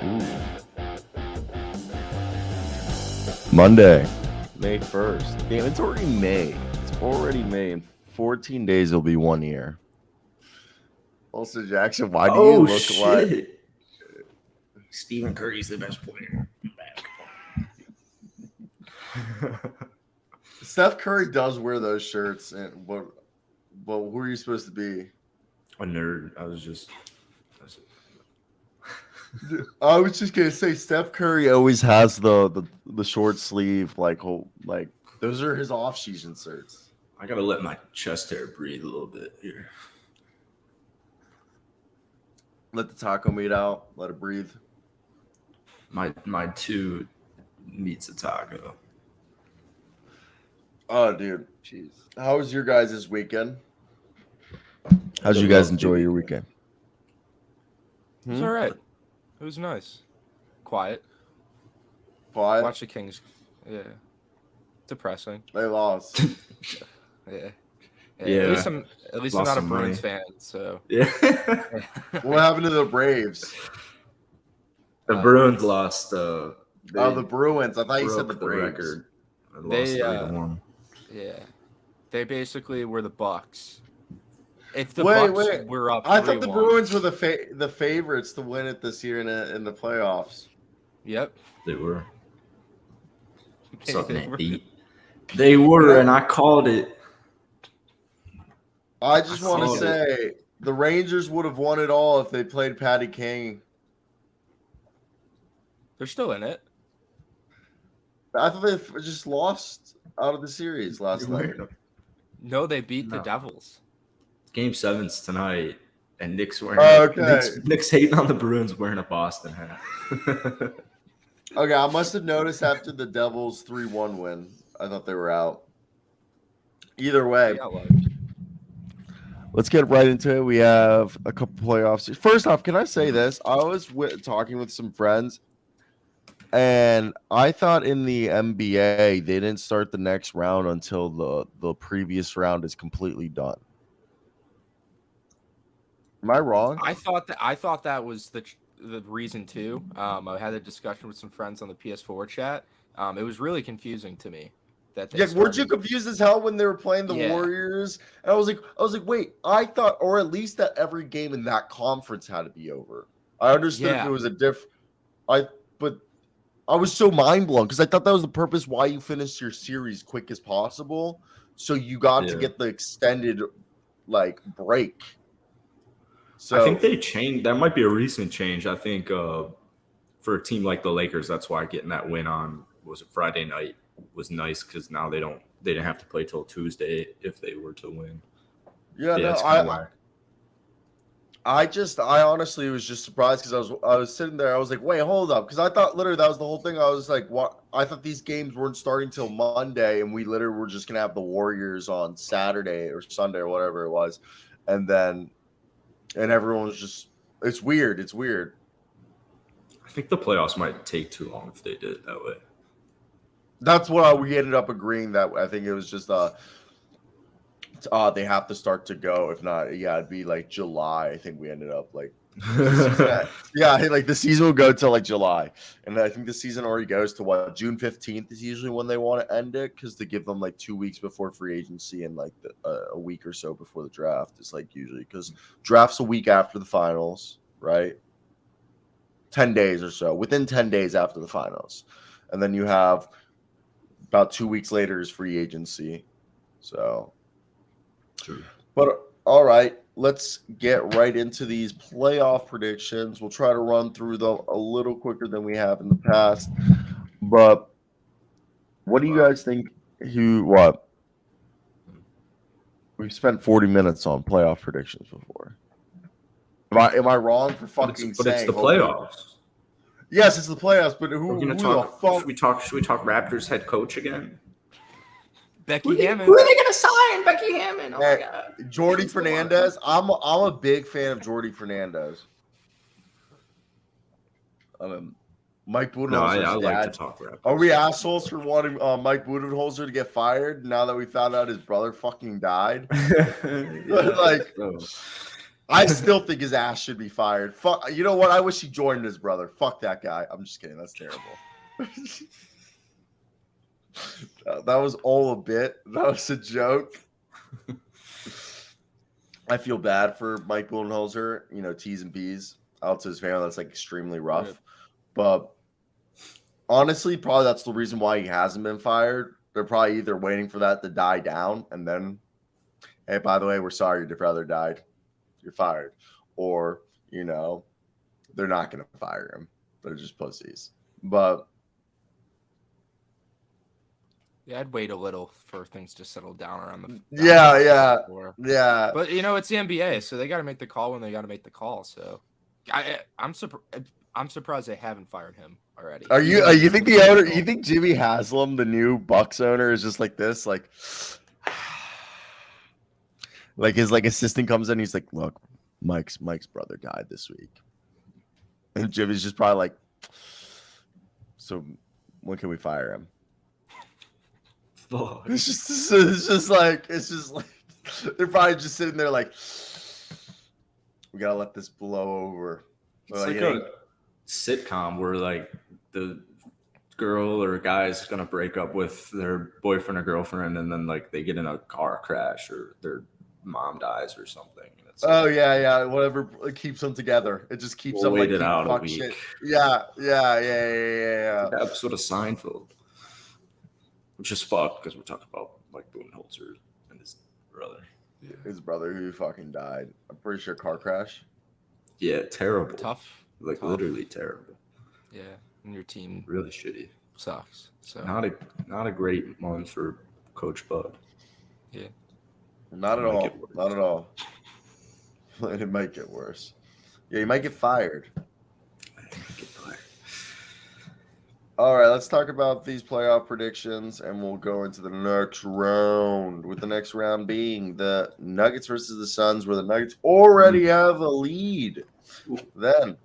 Ooh. Monday, May 1st. Damn, it's already May. It's already May. In 14 days, it'll be 1 year. Also, Jackson, why do you look like... Stephen Curry's the best player in basketball. Steph Curry does wear those shirts, but who are you supposed to be? A nerd. I was just gonna say Steph Curry always has the short sleeve, like those are his off-season shirts. I gotta let my chest hair breathe a little bit here. Let the taco meat out. Let it breathe. My two meats a taco. Oh, dude. Jeez. How was your guys' weekend? How'd you guys enjoy your weekend? It was all right. It was nice. Quiet. Watch the Kings. Yeah. Depressing. They lost. Yeah. At least I'm not a Bruins fan, so. Yeah. What happened to the Braves? The Bruins lost. The Bruins. I thought you said the Braves. Record. They lost 3-1. Yeah. They basically were the Bucks. If the Bucks were up 3-1. I thought the Bruins were the favorites to win it this year in the playoffs. Yep. They were. They were, and I called it. I just want to say the Rangers would have won it all if they played Patty King. They're still in it. I thought they just lost out of the series last night. No, they beat the Devils. Game 7's tonight, and Nick's wearing. Nick's hating on the Bruins wearing a Boston hat. Okay, I must have noticed after the Devils 3-1 win. I thought they were out. Either way. Let's get right into it. We have a couple playoffs. First off, can I say this? I was talking with some friends, and I thought in the NBA they didn't start the next round until the previous round is completely done. Am I wrong? I thought that was the reason too. I had a discussion with some friends on the PS4 chat. It was really confusing to me. Weren't you confused as hell when they were playing the Warriors? And I was like, wait, I thought, or at least that every game in that conference had to be over. I understood if it was but I was so mind blown because I thought that was the purpose why you finished your series quick as possible, so you got to get the extended break. So I think they changed. That might be a recent change. I think for a team like the Lakers, that's why getting that win on Friday night was nice because now they didn't have to play till Tuesday if they were to win. I honestly was just surprised because I was sitting there. I was like, wait, hold up, because I thought literally that was the whole thing. I was like, what? I thought these games weren't starting till Monday, and we literally were just gonna have the Warriors on Saturday or Sunday or whatever it was, and everyone was just. It's weird. It's weird. I think the playoffs might take too long if they did it that way. That's what we ended up agreeing that I think it was just they have to start to go. If not, it'd be like July. I think we ended up like the season will go till like July, and I think the season already goes to June 15th is usually when they want to end it because they give them like 2 weeks before free agency and like a week or so before the draft. It's like usually because draft's a week after the finals, right? 10 days or so, within 10 days after the finals, and then you have. About 2 weeks later is free agency. So, true. But all right, let's get right into these playoff predictions. We'll try to run through them a little quicker than we have in the past. But what do you guys think? What? We've spent 40 minutes on playoff predictions before. Am I wrong for fucking saying? But it's the playoffs. Yes, it's the playoffs, but who the fuck? Should we talk Raptors head coach again? Becky Hammond. Who are they gonna sign? Becky Hammond. Oh my god. Jordy Fernandez. I'm a big fan of Jordy Fernandez. Mike Budenholzer. No, I like to talk Raptors. Are we assholes for wanting Mike Budenholzer to get fired now that we found out his brother fucking died? I still think his ass should be fired. Fuck. You know what? I wish he joined his brother. Fuck that guy. I'm just kidding. That's terrible. That was all a bit. That was a joke. I feel bad for Mike Budenholzer. You know, T's and P's out to his family. That's like extremely rough. Right. But honestly, probably that's the reason why he hasn't been fired. They're probably either waiting for that to die down and then, hey, by the way, we're sorry your brother died. You're fired. Or, you know, they're not going to fire him. They're just pussies. But Yeah, I'd wait a little for things to settle down around the. yeah. But you know, it's the NBA, so they got to make the call when they got to make the call. So, I'm surprised they haven't fired him already. Are you think the owner? You think Jimmy Haslam, the new Bucks owner, is just like this? Like his assistant comes in, he's like, "Look, Mike's brother died this week," and Jimmy's just probably like, "So when can we fire him?" It's just like they're probably just sitting there like, we gotta let this blow over. It's like a sitcom where like the girl or guy's gonna break up with their boyfriend or girlfriend, and then like they get in a car crash or their mom dies or something. It's oh yeah, whatever keeps them together. It just keeps them like out fuck a week. shit. Yeah. That episode of Seinfeld, which is fucked because we're talking about Mike Budenholzer and his brother. Yeah. His brother who fucking died. I'm pretty sure car crash. Yeah, terrible. Tough. Literally terrible. Yeah, and your team really shitty. Sucks. So not a great month for Coach Bud. Yeah. Not at all. Not at all. It might get worse. Yeah, you might get fired. All right, let's talk about these playoff predictions, and we'll go into the next round, with the next round being the Nuggets versus the Suns, where the Nuggets already have a lead. Then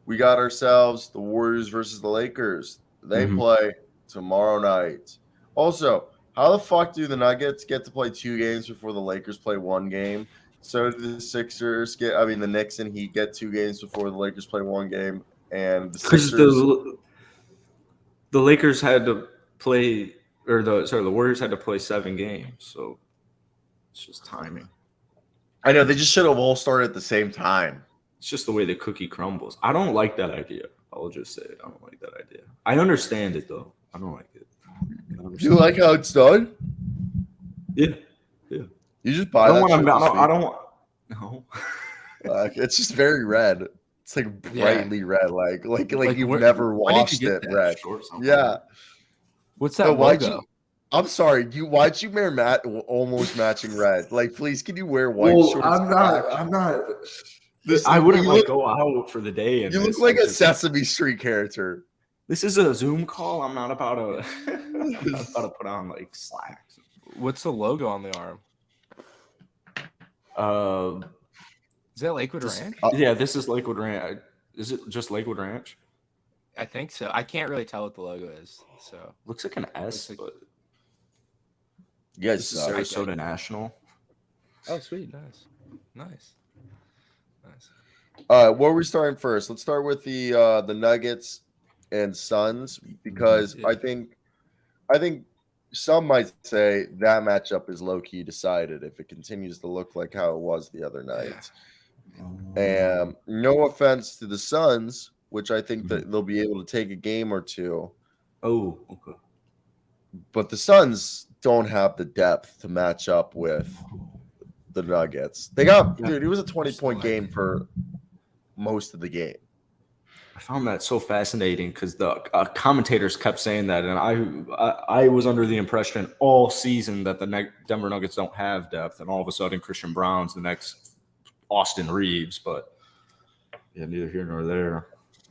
we got ourselves the Warriors versus the Lakers. They play tomorrow night. Also, how the fuck do the Nuggets get to play 2 games before the Lakers play 1 game? So do the Knicks and Heat get 2 games before the Lakers play 1 game, and the Sixers. The Lakers had to play, the Warriors had to play 7 games, so it's just timing. I know, they just should have all started at the same time. It's just the way the cookie crumbles. I don't like that idea. I'll just say it. I don't like that idea. I understand it, though. I don't like it. Do you like how it's done? Yeah. You just buy that shit. I don't want. No. It's just very red. It's like brightly red, like you've never washed it red. Yeah. What's that logo? I'm sorry. Why'd you wear almost matching red? Like, please, can you wear white shorts? I'm not. I wouldn't go out for the day. You look like a Sesame Street character. This is a Zoom call. I'm not about to put on like slacks. What's the logo on the arm? Is that Lakewood Ranch? Yeah, this is Lakewood Ranch. Is it just Lakewood Ranch? I think so. I can't really tell what the logo is. So looks like an S. But yes, this is Sarasota National. Oh, sweet, nice. Where are we starting first? Let's start with the Nuggets and Suns, because I think some might say that matchup is low-key decided if it continues to look like how it was the other night. And no offense to the Suns, which I think that they'll be able to take a game or 2. Oh, okay. But the Suns don't have the depth to match up with the Nuggets. Dude, it was a 20-point game for most of the game. I found that so fascinating because the commentators kept saying that, and I was under the impression all season that the Denver Nuggets don't have depth, and all of a sudden Christian Brown's the next Austin Reeves, but yeah, neither here nor there.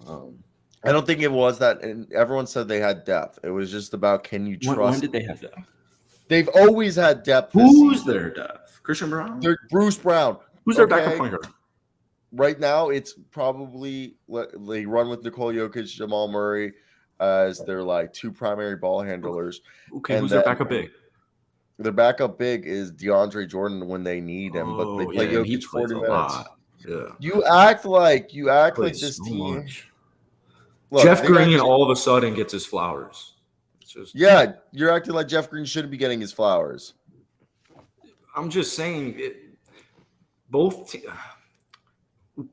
I don't think it was that, and everyone said they had depth. It was just about, can you trust? When did they have depth? They've always had depth. Who's their depth? Christian Brown? Bruce Brown. Who's their backup point guard? Right now, it's probably they run with Nikola Jokic, Jamal Murray as their like 2 primary ball handlers. Okay, who's their backup big? Their backup big is DeAndre Jordan when they need him, but they play and he Jokic plays 40 a minutes. lot. Yeah, You act like plays this so team. much. Look, Jeff they got Green all of a sudden gets his flowers. It's just, yeah, you're acting like Jeff Green shouldn't be getting his flowers. I'm just saying, both. The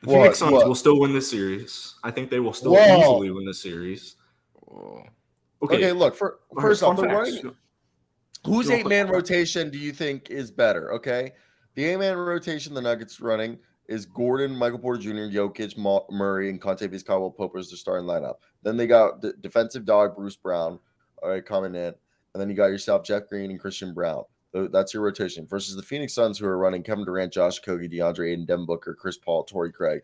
Phoenix Suns will still win this series. I think they will still easily win the series. Okay, look, first off, they're facts. running. Whose 8-man rotation do you think is better? Okay, the 8-man rotation the Nuggets running is Gordon, Michael Porter Jr., Jokic, Murray, and Contavious Caldwell-Pope as their starting lineup. Then they got the defensive dog Bruce Brown, all right, coming in, and then you got yourself Jeff Green and Christian Brown. That's your rotation versus the Phoenix Suns, who are running Kevin Durant, Josh Okogie, DeAndre Ayton, Devin Booker, Chris Paul, Torrey Craig,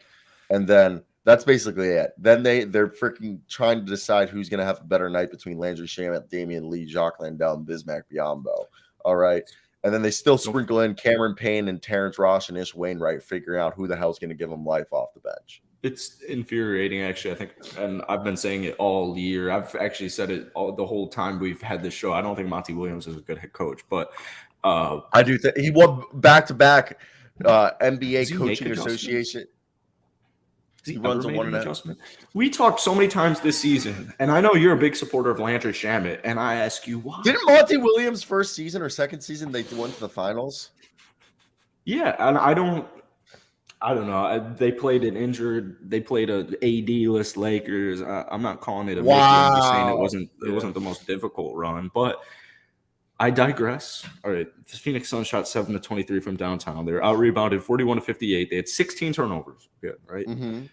and then that's basically it. Then they're freaking trying to decide who's going to have a better night between Landry Shamet, Damian Lee, Jacques Landale, and Bismack Biyombo. All right. And then they still sprinkle in Cameron Payne and Terrence Ross and Ish Wainwright, figuring out who the hell's going to give them life off the bench. It's infuriating, actually, I think. And I've been saying it all year. I've actually said it the whole time we've had this show. I don't think Monty Williams is a good head coach, but I do think he won back-to-back NBA Coaching Association. He runs a one adjustment. We talked so many times this season, and I know you're a big supporter of Landry Shamet, and I ask you why. Didn't Monty Williams' first season or second season they went to the finals? Yeah, and I don't know. They played an injured. They played a AD-less Lakers. I'm not calling it a victory. I'm just saying it wasn't the most difficult run, but I digress. All right, the Phoenix Suns shot 7 of 23 from downtown. They were out-rebounded 41 of 58. They had 16 turnovers. Good, right? Mm-hmm.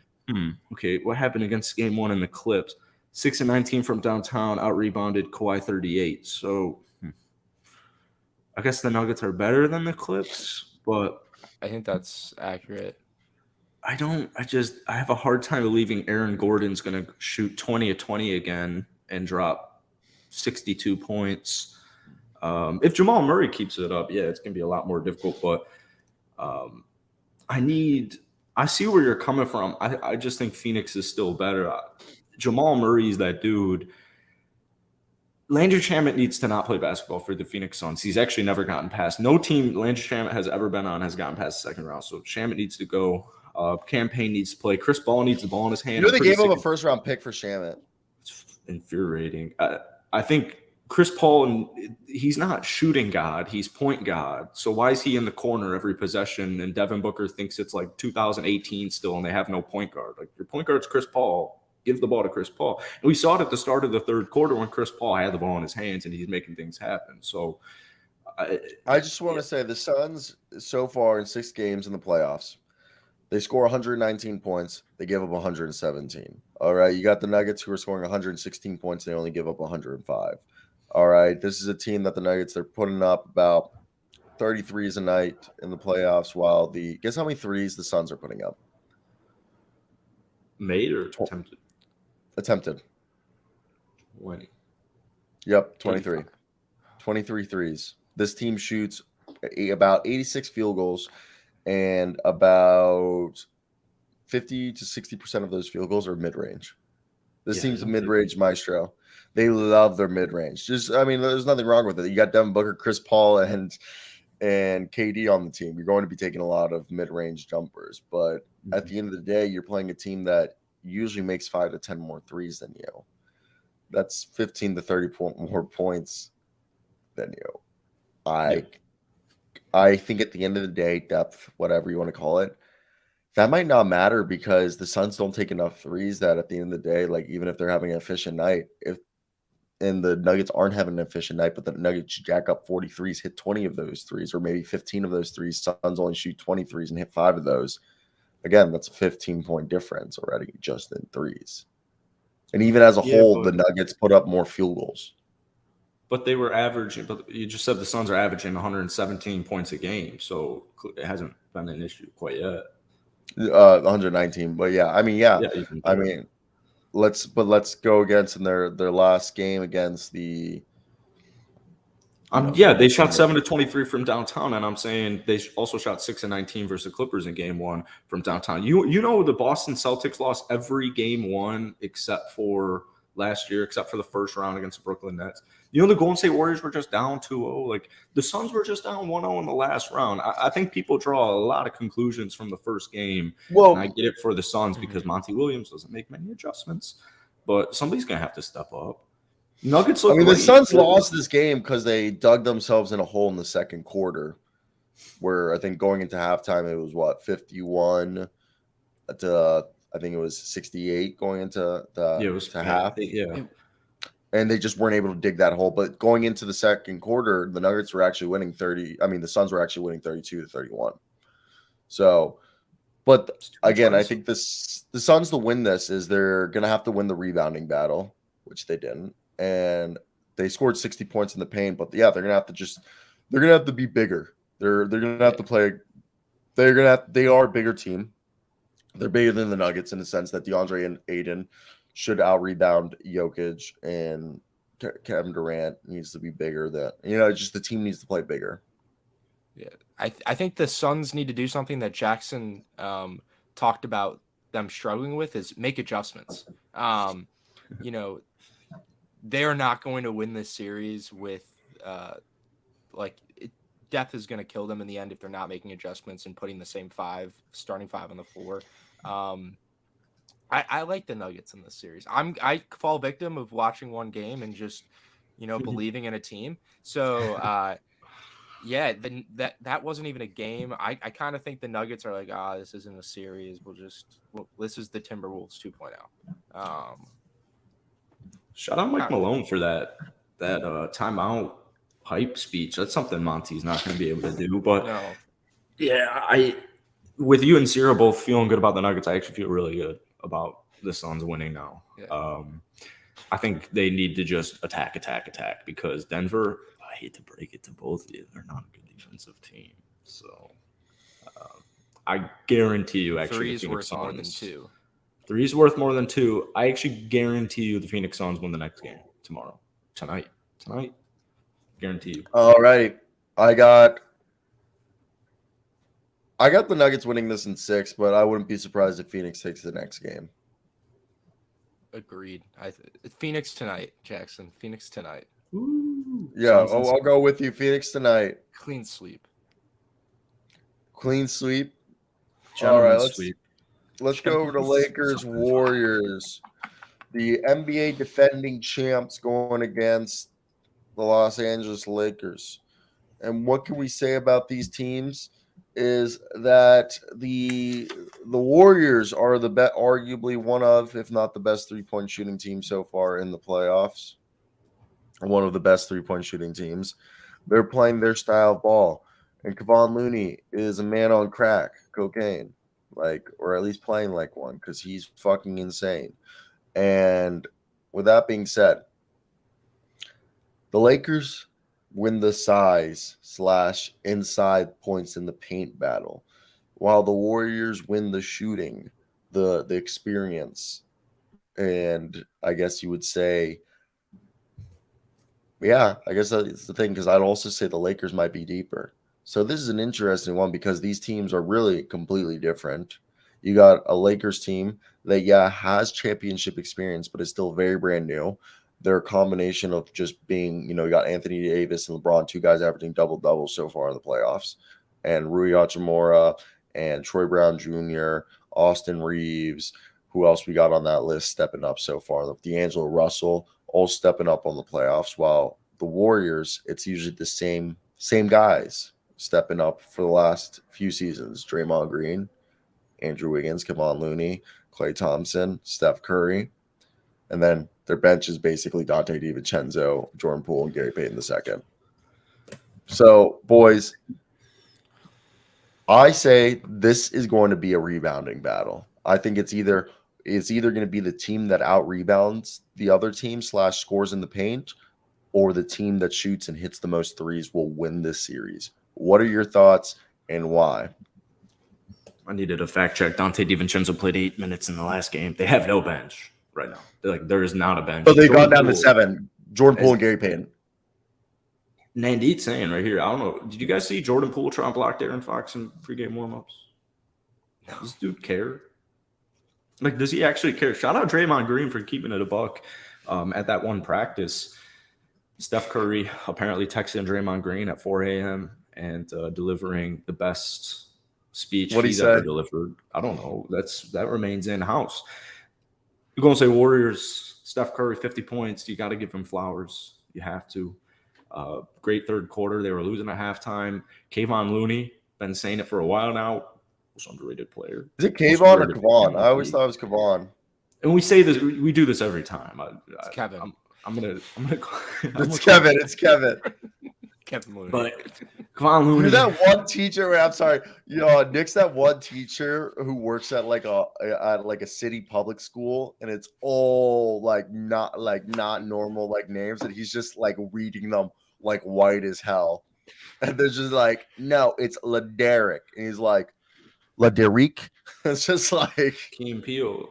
Okay, what happened against Game 1 in the Clips? 6 of 19 from downtown, out-rebounded Kawhi 38. So I guess the Nuggets are better than the Clips, but I think that's accurate. I have a hard time believing Aaron Gordon's going to shoot 20 of 20 again and drop 62 points. If Jamal Murray keeps it up, yeah, it's going to be a lot more difficult. But I see where you're coming from. I just think Phoenix is still better. Jamal Murray's that dude. Landry Shamet needs to not play basketball for the Phoenix Suns. He's actually never gotten past. No team Landry Shamet has ever been on has gotten past the second round. So Shamet needs to go. Campaign needs to play. Chris Paul needs the ball in his hand. You know they gave him a first-round pick for Shamet. It's infuriating. I think Chris Paul, he's not shooting God. He's point God. So why is he in the corner every possession? And Devin Booker thinks it's like 2018 still, and they have no point guard. Like, your point guard's Chris Paul. Give the ball to Chris Paul. And we saw it at the start of the third quarter when Chris Paul had the ball in his hands and he's making things happen. So I just want to say the Suns so far in 6 games in the playoffs, they score 119 points. They give up 117. All right. You got the Nuggets who are scoring 116 points. They only give up 105. All right. This is a team that the Nuggets, they're putting up about 33s a night in the playoffs, while guess how many threes the Suns are putting up? Made or attempted? Attempted. 20. Yep, 23. 23 threes. This team shoots about 86 field goals, and about 50 to 60% of those field goals are mid-range. This team's a mid-range maestro. They love their mid-range. There's nothing wrong with it. You got Devin Booker, Chris Paul, and KD on the team. You're going to be taking a lot of mid-range jumpers, but at the end of the day, you're playing a team that usually makes 5 to 10 more threes than you. That's 15 to 30 more points than you. I think at the end of the day, depth, whatever you want to call it, that might not matter because the Suns don't take enough threes that at the end of the day, like even if they're having an efficient night, and the Nuggets aren't having an efficient night, but the Nuggets jack up 40 threes, hit 20 of those threes, or maybe 15 of those threes, Suns only shoot 20 threes and hit 5 of those. Again, that's a 15-point difference already just in threes. And even as a whole, the Nuggets put up more field goals. But they were averaging, but you just said the Suns are averaging 117 points a game, so it hasn't been an issue quite yet. 119, but let's go against in their last game against the. They shot 7 of 23 from downtown, and I'm saying they also shot 6 of 19 versus the Clippers in Game 1 from downtown. You know the Boston Celtics lost every Game 1 except for last year, except for the first round against the Brooklyn Nets. The Golden State Warriors were just down 2-0. Like, the Suns were just down 1-0 in the last round. I think people draw a lot of conclusions from the first game. Well, And I get it for the Suns because Monty Williams doesn't make many adjustments. But somebody's going to have to step up. Nuggets look I mean, the great. Suns lost this game because they dug themselves in a hole in the second quarter, where I think going into halftime it was 51 to I think it was 68 going into half. And they just weren't able to dig that hole. But going into the second quarter, the Nuggets were actually winning 30. I mean, the Suns were actually winning 32-31. So, but again, I think the Suns to win this is they're going to have to win the rebounding battle, which they didn't. And they scored 60 points in the paint. But yeah, they're going to have to be bigger. They're going to have to play. They are a bigger team. They're bigger than the Nuggets in the sense that DeAndre and Aiden should out-rebound Jokic, and Kevin Durant needs to be bigger. Just the team needs to play bigger. Yeah, I think the Suns need to do something that Jackson talked about them struggling with is make adjustments. They are not going to win this series with death is going to kill them in the end if they're not making adjustments and putting the same starting five on the floor. I like the Nuggets in this series. I fall victim of watching one game and just, believing in a team. So, that wasn't even a game. I kind of think the Nuggets are like, this isn't a series. This is the Timberwolves 2.0. Shout out Mike Malone for that timeout hype speech. That's something Monty's not going to be able to do. But no. Yeah, with you and Cyro both feeling good about the Nuggets, I actually feel really good about the Suns winning now. Yeah. I think they need to just attack because Denver, I hate to break it to both of you, they're not a good defensive team. So I guarantee you, actually, Three is worth more than 2. 3 is worth more than 2. I actually guarantee you the Phoenix Suns win the next game tonight. Guarantee you. All right. I got the Nuggets winning this in 6, but I wouldn't be surprised if Phoenix takes the next game. Agreed. Phoenix tonight, Jackson. Phoenix tonight. Ooh, yeah, I'll go with you. Phoenix tonight. Clean sweep. All right, let's go over to Lakers Warriors. The NBA defending champs going against the Los Angeles Lakers. And what can we say about these teams is that the Warriors are arguably one of, if not the best, 3-point shooting team so far in the playoffs. One of the best 3-point shooting teams. They're playing their style of ball. And Kevon Looney is a man on crack, cocaine, or at least playing like one, because he's fucking insane. And with that being said, the Lakers win the size / inside points in the paint battle, while the Warriors win the shooting, the experience. And I guess you would say, yeah, I guess that's the thing, because I'd also say the Lakers might be deeper. So this is an interesting one because these teams are really completely different. You got a Lakers team that, has championship experience, but is still very brand new. They're a combination of just being, you got Anthony Davis and LeBron, 2 guys averaging double-doubles so far in the playoffs, and Rui Hachimura and Troy Brown Jr., Austin Reeves. Who else we got on that list stepping up so far? D'Angelo Russell, all stepping up on the playoffs, while the Warriors, it's usually the same guys stepping up for the last few seasons. Draymond Green, Andrew Wiggins, Kevon Looney, Klay Thompson, Steph Curry. And then their bench is basically Dante DiVincenzo, Jordan Poole, and Gary Payton II. So, boys, I say this is going to be a rebounding battle. I think it's either going to be the team that out-rebounds the other team / scores in the paint, or the team that shoots and hits the most threes will win this series. What are your thoughts and why? I needed a fact check. Dante DiVincenzo played 8 minutes in the last game. They have no bench right now. There is not a bench. So they've gone down to 7. Jordan Poole and Gary Payton. Nandit's saying right here, I don't know. Did you guys see Jordan Poole try and block De'Aaron Fox in pregame warmups? Does this dude care? Does he actually care? Shout out Draymond Green for keeping it a buck. At that one practice, Steph Curry apparently texting Draymond Green at 4 a.m. and delivering the best speech What'd he he's say? ever delivered. I don't know. That remains in house. You're gonna say Warriors, Steph Curry, 50 points. You got to give him flowers. You have to. Great third quarter. They were losing at halftime. Kayvon Looney, been saying it for a while now. Most underrated player. Is it Kayvon or Kavon? I always thought it was Kavon. And we say this. We do this every time. It's Kevin. I'm gonna. It's Kevin. It's Kevin. Kevin Looney. But Kayvon Looney. You're that one teacher. I'm sorry. Nick's that one teacher who works at like a city public school, and it's all not normal like names, and he's just like reading them like white as hell. And they're just like, no, it's Laderick, and he's like, Laderick. It's just like Key and Peele.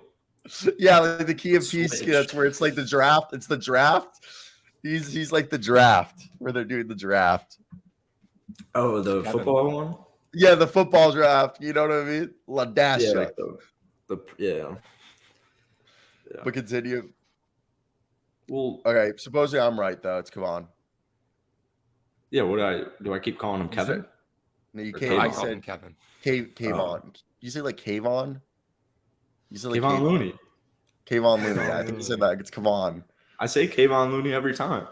Yeah, like the Key and Peele. Switch. That's where it's like the draft. It's the draft. He's like the draft where they're doing the draft. Oh, the Kevin. football one. Yeah, the football draft. You know what I mean? Ladasha. Yeah, like yeah. But continue. Well, Okay, supposedly I'm right though. It's Kavon. yeah. Do I keep calling him Kevin? No, you Or can't. I You call him said Kevin. Kayvon. You say like Kayvon. You said like Kayvon Looney. Kayvon Looney. Yeah, I think you said that. It's Kavon. I say Kayvon Looney every time.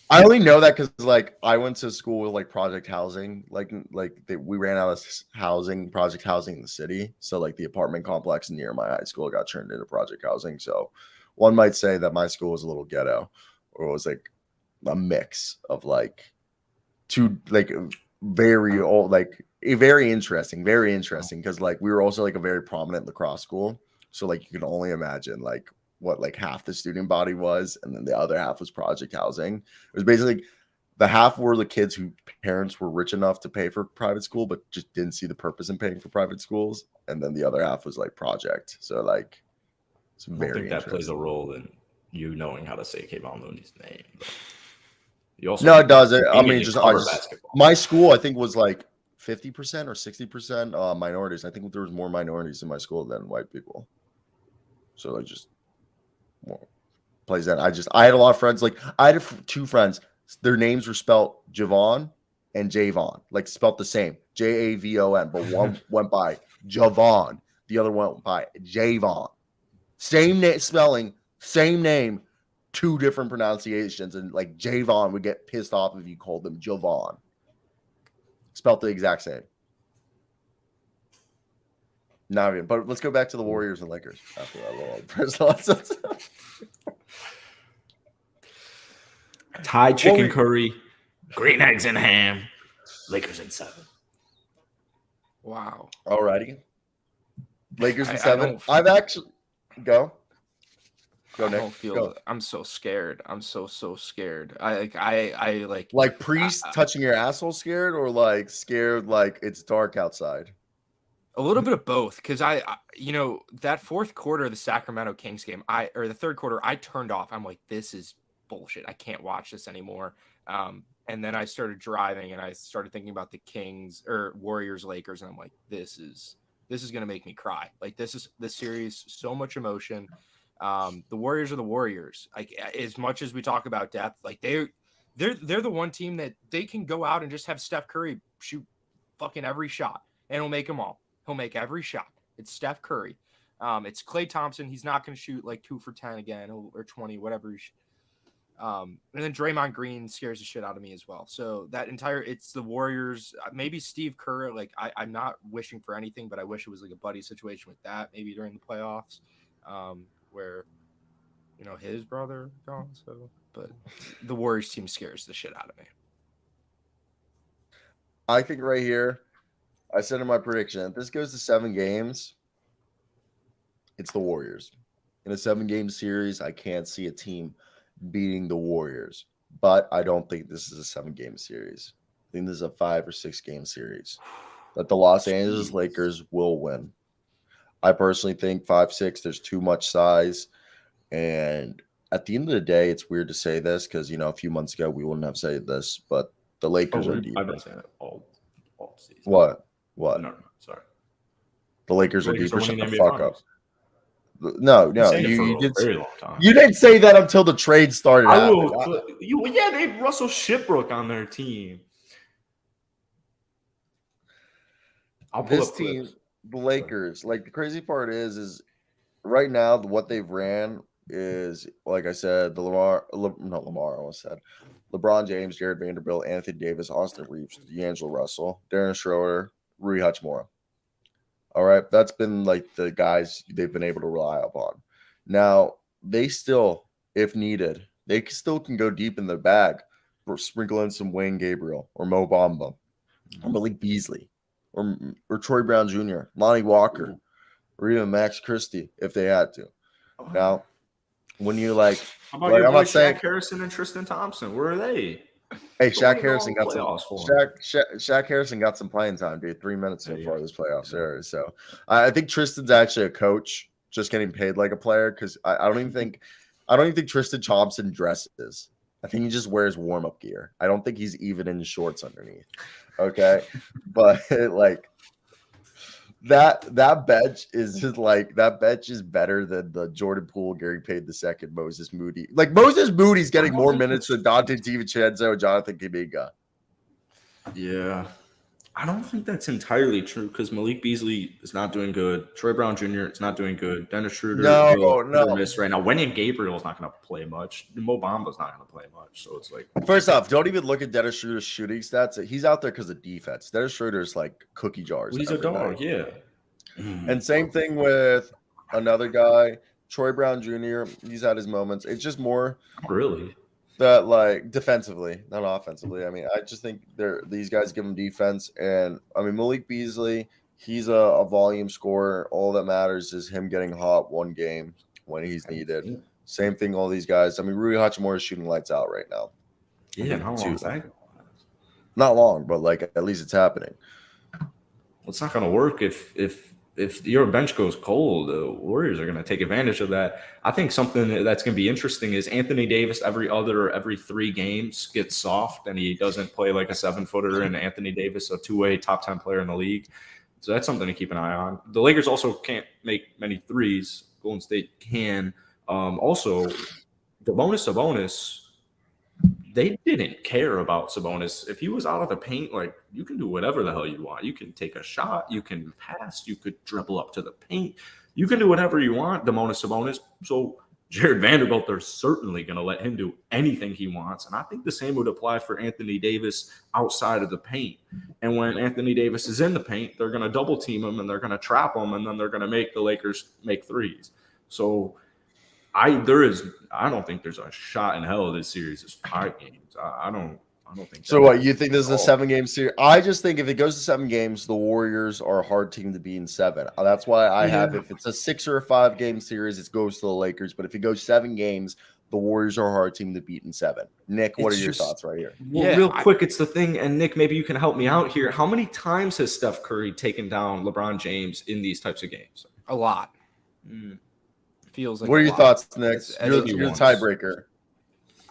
I only know that because like I went to school with like project housing, we ran out of project housing in the city. So like the apartment complex near my high school got turned into project housing. So one might say that my school was a little ghetto, or it was like a mix of like two like very old, like very interesting because like we were also like a very prominent lacrosse school. So like you can only imagine like what like half the student body was, and then the other half was project housing. It was basically the half were the kids whose parents were rich enough to pay for private school but just didn't see the purpose in paying for private schools, and then the other half was like project. So like it's I don't very think that plays a interesting. role in you knowing how to say Kayvon Looney's name. But you also No, it does. I you mean, need to just cover basketball. my school I think was like 50% or 60% minorities. I think there was more minorities in my school than white people. So like just more plays that. I had a lot of friends. Like I had two friends. Their names were spelled Javon and Javon, like spelled the same, Javon. But one went by Javon, the other went by Javon. Same spelling, same name, two different pronunciations. And like Javon would get pissed off if you called them Javon. Spelled the exact same. Not even. But let's go back to the Warriors and Lakers after that little personal. Thai chicken we- curry, green eggs and ham, Lakers in 7. Wow. Alrighty. Lakers in I 7. don't- I've actually go. Go, I Nick. don't feel. Go. I'm so scared. I'm so scared. I like. Like priest touching your asshole scared, or like scared like it's dark outside? A little bit of both, because I that fourth quarter of the Sacramento Kings game, or the third quarter, I turned off. I'm like, this is bullshit. I can't watch this anymore. And then I started driving, and I started thinking about the Kings or Warriors, Lakers, and I'm like, this is gonna make me cry. Like this series, so much emotion. The Warriors are the Warriors. Like as much as we talk about depth, like they're the one team that they can go out and just have Steph Curry shoot fucking every shot, and he'll make them all. He'll make every shot. It's Steph Curry. It's Klay Thompson. He's not going to shoot like 2 for 10 again or 20, whatever. And then Draymond Green scares the shit out of me as well. So it's the Warriors. Maybe Steve Kerr. Like I'm not wishing for anything, but I wish it was like a buddy situation with that. Maybe during the playoffs, where his brother gone. So, but the Warriors team scares the shit out of me. I think right here, I said in my prediction, if this goes to 7 games, it's the Warriors. In a 7-game series, I can't see a team beating the Warriors. But I don't think this is a 7-game series. I think this is a 5 or 6-game series that the Los Angeles Lakers will win. I personally think 5-6, there's too much size. And at the end of the day, it's weird to say this because, a few months ago, we wouldn't have said this, but the Lakers are deep. I've been saying it all season. What? No, sorry. The Lakers are Lakers deeper. are Shut winning the NBA fuck up. Finals. No, you did very long time. You didn't say that until the trade started. I will. They have Russell Shipbrook on their team. This team, the Lakers, like the crazy part is right now what they've ran is, like I said, LeBron James, Jared Vanderbilt, Anthony Davis, Austin Reeves, D'Angelo Russell, Darren Schroeder, Rui Hachimura. All right, that's been like the guys they've been able to rely upon. Now they still, if needed, they still can go deep in the bag for sprinkle in some Wayne Gabriel or Mo Bamba or Malik Beasley or Troy Brown Jr., Lonnie Walker, or even Max Christie if they had to. Now, when you like, how about your boy Shaq Harrison and Tristan Thompson? Where are they? Hey, Shaq Harrison got Shaq Harrison got some playing time, dude. 3 minutes so far this playoff series. So I think Tristan's actually a coach, just getting paid like a player. Because I don't even think Tristan Thompson dresses. I think he just wears warm up gear. I don't think he's even in shorts underneath. Okay, but like that bench is just like that bench is better than the Jordan Poole, Gary Payton II, Moses Moody. Like Moses Moody's getting more minutes than Dante DiVincenzo, Jonathan Kuminga. Yeah, I don't think that's entirely true because Malik Beasley is not doing good. Troy Brown Jr. is not doing good. Dennis Schroeder no. Miss right now. Wenyen Gabriel is not going to play much. Mo Bamba is not going to play much. So it's like, first off, don't even look at Dennis Schroeder's shooting stats. He's out there because of defense. Dennis Schroeder is like cookie jars. Well, he's a dog, yeah. And same thing with another guy, Troy Brown Jr. He's had his moments. It's just more really that like defensively, not offensively. I mean, I just think these guys give him defense, and I mean Malik Beasley, he's a volume scorer. All that matters is him getting hot one game when he's needed. Same thing, all these guys. I mean, Rui Hachimura is shooting lights out right now. Yeah, how long is that? Not long, but like at least it's happening. Well, it's not going to work if your bench goes cold. The Warriors are going to take advantage of that. I think something that's going to be interesting is Anthony Davis every 3 games gets soft and he doesn't play like a 7-footer, and Anthony Davis, a 2-way top 10 player in the league. So that's something to keep an eye on. The Lakers also can't make many threes. Golden State can. Also, Sabonis, they didn't care about Sabonis. If he was out of the paint, like, you can do whatever the hell you want. You can take a shot. You can pass. You could dribble up to the paint. You can do whatever you want, Sabonis. So Jared Vanderbilt, they're certainly going to let him do anything he wants. And I think the same would apply for Anthony Davis outside of the paint. And when Anthony Davis is in the paint, they're going to double team him and they're going to trap him, and then they're going to make the Lakers make threes. So I don't think there's a shot in hell this series is 5 games. I don't think so. What you think this is a 7-game series? I just think if it goes to 7 games, the Warriors are a hard team to beat in 7. That's why I have, if it's a 6 or a 5-game series, it goes to the Lakers. But if it goes 7 games, the Warriors are a hard team to beat in 7. Nick, what are your thoughts right here? Well, real quick, it's the thing, and Nick, maybe you can help me out here. How many times has Steph Curry taken down LeBron James in these types of games? A lot. Feels like. What are your thoughts, Nick? You're the tiebreaker.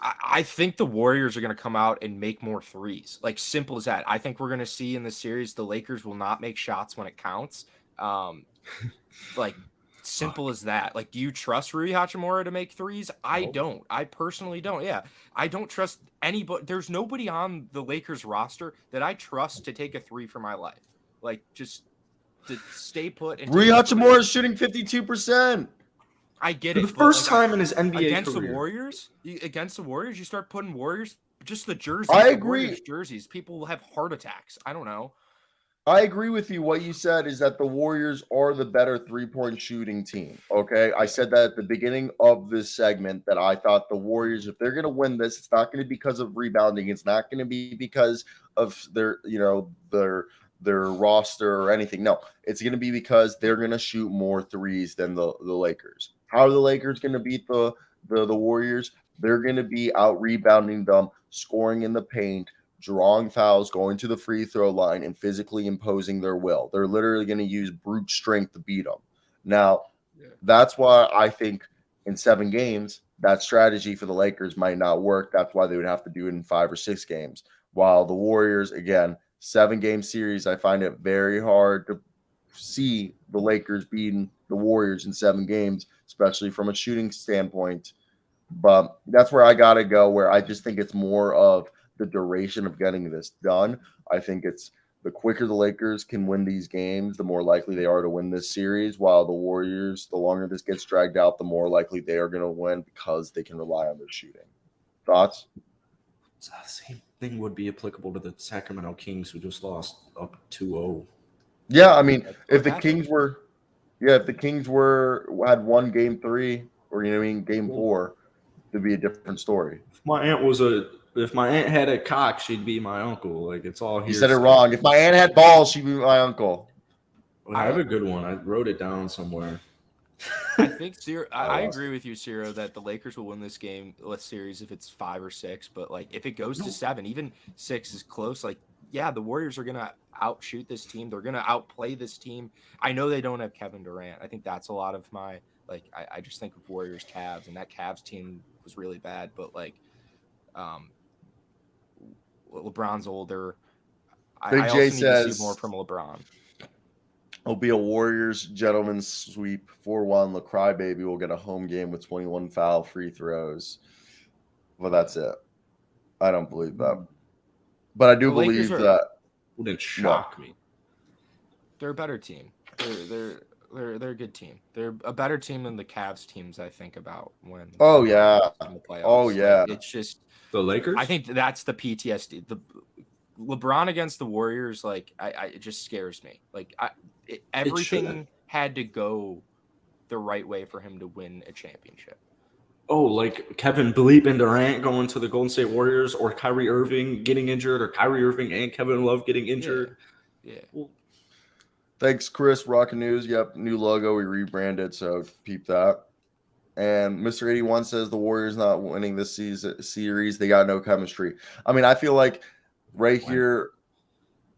I think the Warriors are going to come out and make more threes. Like, simple as that. I think we're going to see in the series the Lakers will not make shots when it counts. Like, simple as that. Like, do you trust Rui Hachimura to make threes? I don't. I personally don't. Yeah, I don't trust anybody. There's nobody on the Lakers roster that I trust to take a 3 for my life. Like, just to stay put. And Rui Hachimura is shooting 52%. I get it. The first time in his NBA against career. the Warriors, you start putting Warriors, just the jerseys. I agree. Warriors jerseys, people will have heart attacks. I don't know. I agree with you. What you said is that the Warriors are the better 3-point shooting team. Okay, I said that at the beginning of this segment that I thought the Warriors, if they're going to win this, it's not going to be because of rebounding. It's not going to be because of their roster or anything. No, it's going to be because they're going to shoot more threes than the Lakers. How are the Lakers going to beat the Warriors? They're going to be out rebounding them, scoring in the paint, drawing fouls, going to the free throw line, and physically imposing their will. They're literally going to use brute strength to beat them. Now, that's why I think in 7 games, that strategy for the Lakers might not work. That's why they would have to do it in 5 or 6 games. While the Warriors, again, 7-game series, I find it very hard to see the Lakers beating the Warriors in 7 games, especially from a shooting standpoint. But that's where I got to go, where I just think it's more of the duration of getting this done. I think it's the quicker the Lakers can win these games, the more likely they are to win this series, while the Warriors, the longer this gets dragged out, the more likely they are going to win because they can rely on their shooting. Thoughts? Same thing would be applicable to the Sacramento Kings, who just lost up 2-0. Yeah, I mean, if the Kings had won game 3 or game 4, it'd be a different story. If my aunt had a cock, she'd be my uncle. Like, it's all here. You said it wrong. If my aunt had balls, she'd be my uncle. I have a good one. I wrote it down somewhere. I think I agree with you, Cyro, that the Lakers will win this series if it's 5 or 6. But like, if it goes to 7, even 6 is close. Like, yeah, the Warriors are gonna outshoot this team. They're gonna outplay this team. I know they don't have Kevin Durant. I think that's a lot of my I just think of Warriors, Cavs, and that Cavs team was really bad. But like, LeBron's older. I also need to see more from LeBron. It'll be a Warriors gentleman's sweep 4-1. The crybaby will get a home game with 21 foul free throws. Well, that's it. I don't believe that. But I do believe that. Wouldn't shock me. They're a better team. They're a good team. They're a better team than the Cavs teams I think about when. Oh yeah. In the playoffs. Oh yeah. Like, it's just the Lakers. I think that's the PTSD. The LeBron against the Warriors, like it just scares me. Like everything had to go the right way for him to win a championship. Oh, like Kevin Bleep and Durant going to the Golden State Warriors, or Kyrie Irving getting injured, or Kyrie Irving and Kevin Love getting injured. Yeah. Well, thanks, Chris. Rockin' News. Yep, new logo. We rebranded, so peep that. And Mr. 81 says the Warriors not winning this series. They got no chemistry. I mean, I feel like right here,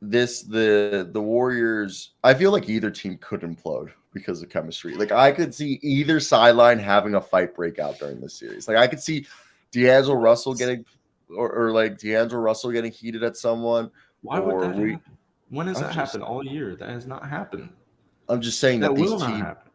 the Warriors, I feel like either team could implode because of chemistry. Like, I could see either sideline having a fight break out during this series. Like, I could see D'Angelo Russell getting heated at someone. Why would that happen? When has that happened all year? That has not happened. I'm just saying that will not happen.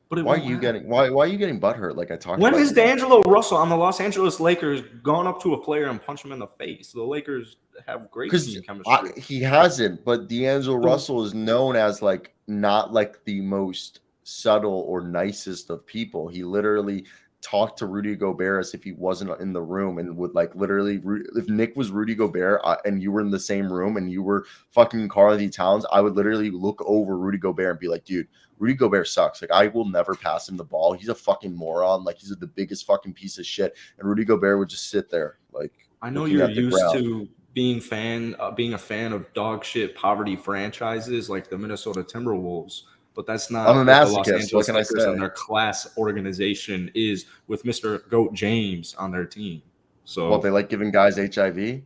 But why are you getting butthurt? Like I talked when about. When has D'Angelo Russell on the Los Angeles Lakers gone up to a player and punched him in the face? The Lakers have great team chemistry. He hasn't, but D'Angelo Russell is known as like not like the most subtle or nicest of people. He literally talked to Rudy Gobert as if he wasn't in the room, and would like literally, if Nick was Rudy Gobert and you were in the same room and you were fucking Karl-Anthony Towns, I would literally look over Rudy Gobert and be like, dude, Rudy Gobert sucks. Like, I will never pass him the ball. He's a fucking moron. Like, he's the biggest fucking piece of shit. And Rudy Gobert would just sit there. Like, I know you're used to being a fan of dog shit poverty franchises like the Minnesota Timberwolves, but that's not. I'm a masochist. The Los Angeles what can I say? And their class organization is with Mr. Goat James on their team. So, well, they like giving guys HIV.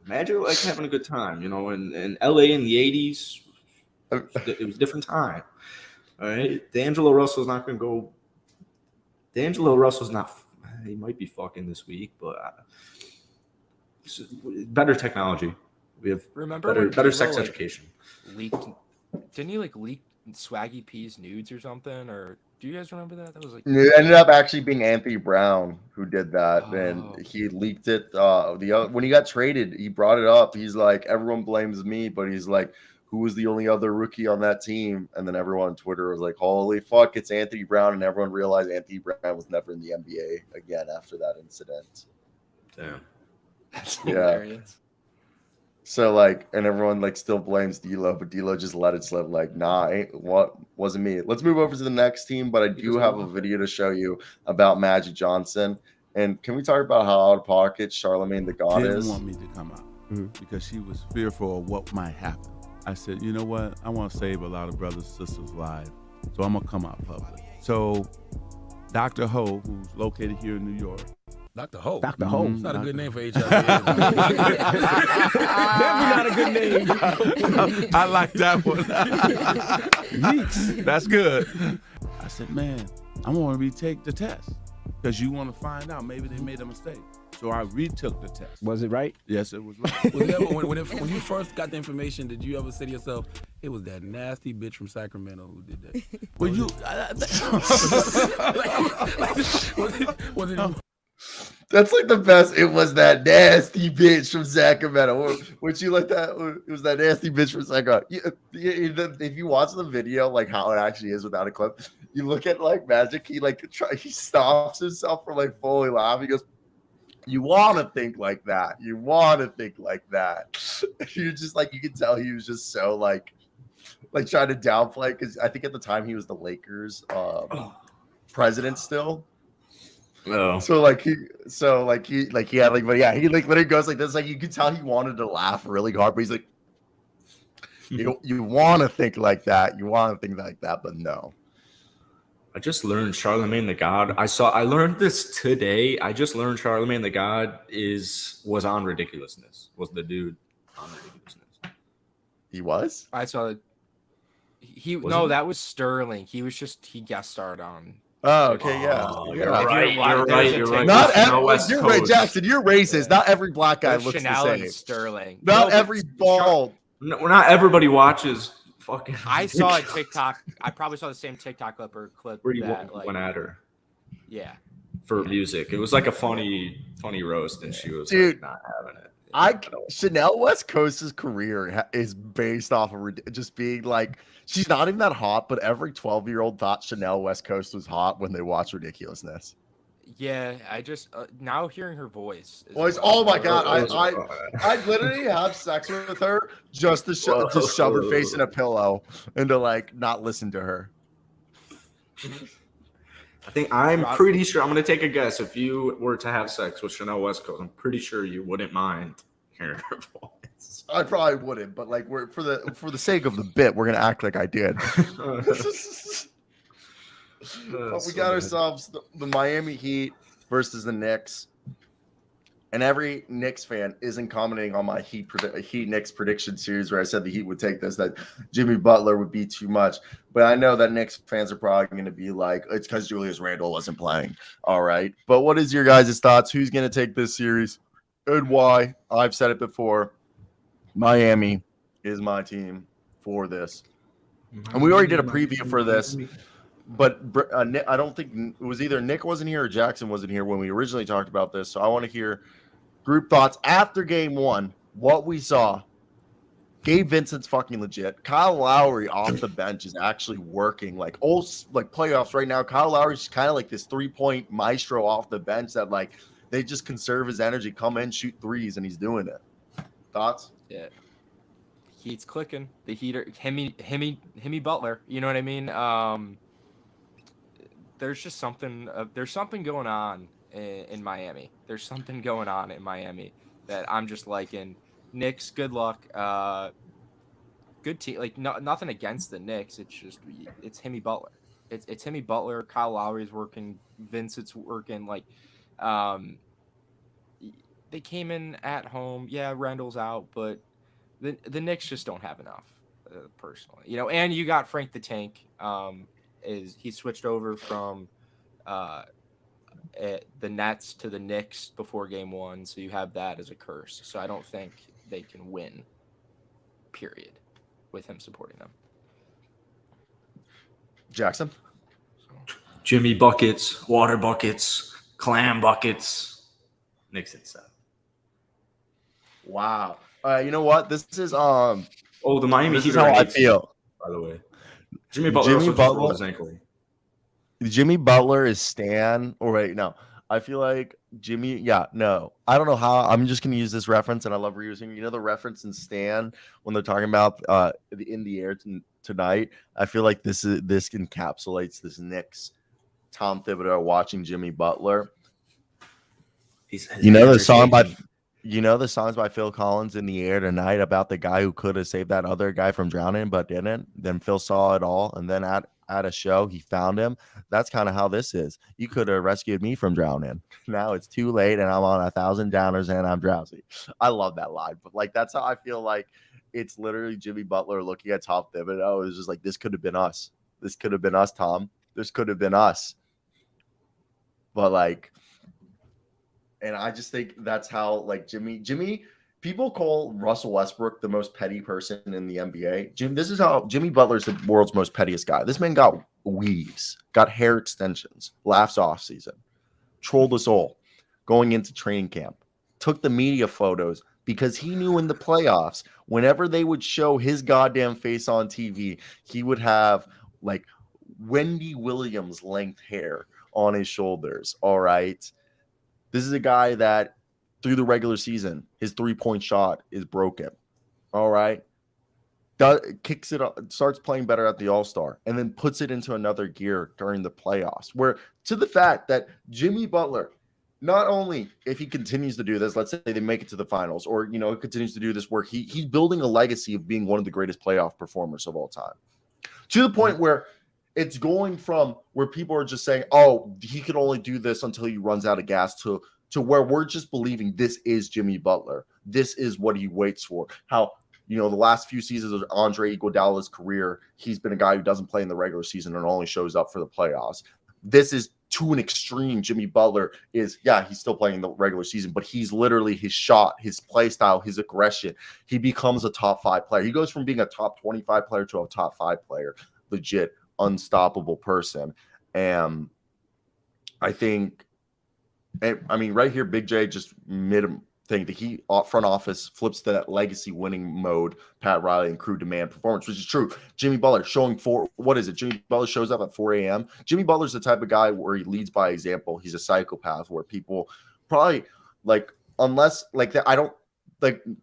Magic like having a good time, in LA in the 80s, it was a different time. All right. D'Angelo Russell's not going to go. D'Angelo Russell's not, he might be fucking this week, but better technology. We have better sex education. Didn't he leak Swaggy P's nudes or something? Or do you guys remember that? That was like, it ended up actually being Anthony Brown who did that, and he leaked it. When he got traded, he brought it up. He's like, everyone blames me, but he's like, who was the only other rookie on that team? And then everyone on Twitter was like, holy fuck, it's Anthony Brown, and everyone realized Anthony Brown was never in the NBA again after that incident. Damn, that's hilarious. So and everyone still blames D'Lo, but D'Lo just let it slip. Like, nah, wasn't me. Let's move over to the next team, but I do have a video to show you about Magic Johnson. And can we talk about how out of pocket Charlamagne the God is? Didn't want me to come out because she was fearful of what might happen. I said, you know what? I want to save a lot of brothers and sisters' lives, so I'm gonna come out public. So, Dr. Ho, who's located here in New York. Dr. Ho. Dr. Ho. It's not a good name for HIV. Definitely not a good name. I like that one. Yeeks. That's good. I said, man, I want to retake the test. because you want to find out maybe they made a mistake. So I retook the test. Was it right? Yes, it was right. Was it ever, when you first got the information, did you ever say to yourself, it was that nasty bitch from Sacramento who did that? Well, you. Was it That's like the best. It was that nasty bitch from Sacramento. Would you like that? It was that nasty bitch from Sacramento. If you watch the video, like how it actually is without a clip, you look at like Magic. He stops himself from like fully laughing. He goes, "You want to think like that? You want to think like that?" You're just like, you can tell he was just so like trying to downplay, because I think at the time he was the Lakers president still. Oh. He literally goes like this. Like, you could tell he wanted to laugh really hard, but he's like, you want to think like that. You want to think like that, but no. I just learned Charlemagne the God. I learned this today. I just learned Charlemagne the God was on Ridiculousness. Was the dude on Ridiculousness? He was? I saw it. That was Sterling. He guest starred on. Oh, okay, yeah. Oh, Yeah. You're right. Not Chanel every, West you're right, Coast. Jackson. You're racist. Not every black guy There's looks Chanel the and same. Sterling. Not but every bald. No, not everybody watches fucking. I saw a TikTok. I probably saw the same TikTok clip where you that, went at her yeah. for music. It was like a funny roast, and she was Dude, like, not having it. Chanel West Coast's career is based off of just being like, she's not even that hot, but every 12-year-old thought Chanel West Coast was hot when they watched Ridiculousness. Yeah, I just now hearing her voice. Oh my god, I'd literally have sex with her just to shove her face in a pillow and to like not listen to her. I'm pretty sure. I'm gonna take a guess. If you were to have sex with Chanel West Coast, I'm pretty sure you wouldn't mind hearing her voice. I probably wouldn't, but like for the sake of the bit, we're gonna act like I did. But we got ourselves the Miami Heat versus the Knicks, and every Knicks fan isn't commenting on my Heat Knicks prediction series where I said the Heat would take this, that Jimmy Butler would be too much. But I know that Knicks fans are probably going to be like, it's because Julius Randle wasn't playing. All right, but what is your guys' thoughts? Who's going to take this series and why? I've said it before. Miami is my team for this, and we already did a preview for this. But I don't think it was either Nick wasn't here or Jackson wasn't here when we originally talked about this. So I want to hear group thoughts after game one, what we saw. Gabe Vincent's fucking legit. Kyle Lowry off the bench is actually working like playoffs right now. Kyle Lowry's kind of like this 3-point maestro off the bench that like they just conserve his energy, come in, shoot threes, and he's doing it. Thoughts? Yeah. Heat's clicking. The Heater, Himmy Butler. You know what I mean? There's just something. There's something going on in Miami. There's something going on in Miami that I'm just liking. Knicks, good luck. Good team. Like nothing against the Knicks. It's Himmy Butler. It's Himmy Butler. Kyle Lowry's working. Vincent's working. Like, they came in at home. Yeah, Randall's out, but the Knicks just don't have enough, personally. You know, and you got Frank the Tank. He switched over from the Nets to the Knicks before game one, so you have that as a curse. So I don't think they can win, period, with him supporting them. Jackson? Jimmy buckets, water buckets, clam buckets. Knicks at 7. Wow. You know what? This is the Miami this Heat is how I feel. By the way, Jimmy Butler also just rolled his ankle. Jimmy Butler is Stan. Or wait, no. I feel like Jimmy. Yeah, no. I don't know how. I'm just gonna use this reference, and I love reusing. You know the reference in Stan when they're talking about in the air tonight. I feel like this encapsulates this Knicks. Tom Thibodeau watching Jimmy Butler. You know the songs by Phil Collins, In the Air Tonight, about the guy who could have saved that other guy from drowning but didn't. Then Phil saw it all, and then at a show he found him. That's kind of how this is. You could have rescued me from drowning. Now it's too late, and I'm on 1,000 downers, and I'm drowsy. I love that line, but like that's how I feel like it's literally Jimmy Butler looking at Tom Thibodeau. It's just like, this could have been us. This could have been us, Tom. This could have been us. But like, and I just think that's how like Jimmy. People call Russell Westbrook the most petty person in the NBA. This is how Jimmy Butler's the world's most pettiest guy. This man got weaves, got hair extensions, laughs off season, trolled us all going into training camp, took the media photos because he knew in the playoffs, whenever they would show his goddamn face on TV, he would have like Wendy Williams length hair on his shoulders. All right. This is a guy that through the regular season, his 3-point shot is broken. All right. Kicks it up, starts playing better at the All-Star, and then puts it into another gear during the playoffs. Where to the fact that Jimmy Butler, not only if he continues to do this, let's say they make it to the finals, or continues to do this work, he's building a legacy of being one of the greatest playoff performers of all time. To the point where it's going from where people are just saying, oh, he can only do this until he runs out of gas to where we're just believing this is Jimmy Butler. This is what he waits for. How, the last few seasons of Andre Iguodala's career, he's been a guy who doesn't play in the regular season and only shows up for the playoffs. This is to an extreme. Jimmy Butler is, he's still playing in the regular season, but he's literally his shot, his play style, his aggression. He becomes a top 5 player. He goes from being a top 25 player to a top 5 player. Legit, unstoppable person. And I think, right here, Big J just made him think that he front office flips to that legacy winning mode, Pat Riley and crew demand performance, which is true. Jimmy Butler showing Jimmy Butler shows up at 4 a.m. Jimmy Butler's the type of guy where he leads by example. He's a psychopath where people probably unless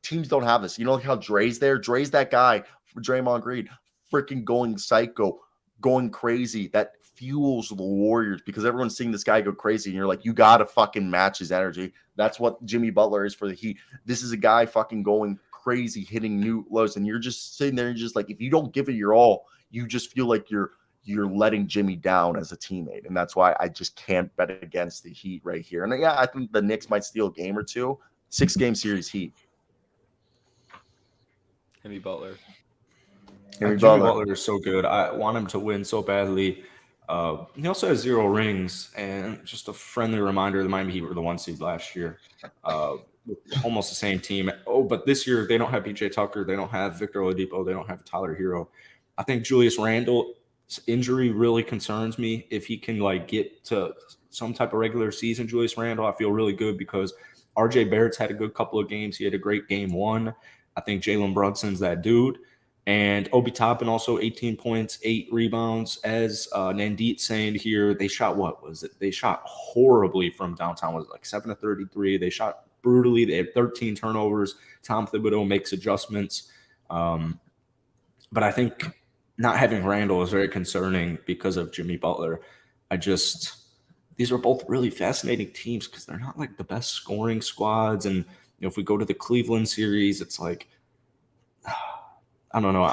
teams don't have this. Like how Dre's there. Dre's that guy for Draymond Green, freaking going psycho, going crazy. That fuels the Warriors because everyone's seeing this guy go crazy and you're like, you gotta fucking match his energy. That's what Jimmy Butler is for the Heat. This is a guy fucking going crazy, hitting new lows, and you're just sitting there and just like, if you don't give it your all, you just feel like you're letting Jimmy down as a teammate. And that's why I just can't bet against the Heat right here. And I think the Knicks might steal a game or two. 6-game series Heat. Jimmy Butler. Jimmy Butler is so good. I want him to win so badly. He also has 0 rings, and just a friendly reminder, the Miami Heat were the 1 seed last year. Almost the same team. Oh, but this year they don't have PJ Tucker. They don't have Victor Oladipo. They don't have Tyler Hero. I think Julius Randle's injury really concerns me. If he can get to some type of regular season, Julius Randle, I feel really good because RJ Barrett's had a good couple of games. He had a great game 1. I think Jalen Brunson's that dude. And Obi Toppin also 18 points, 8 rebounds. As Nandit saying here, they shot They shot horribly from downtown. Was it 7 of 33? They shot brutally. They had 13 turnovers. Tom Thibodeau makes adjustments. But I think not having Randle is very concerning because of Jimmy Butler. These are both really fascinating teams because they're not the best scoring squads. And if we go to the Cleveland series, it's I don't know.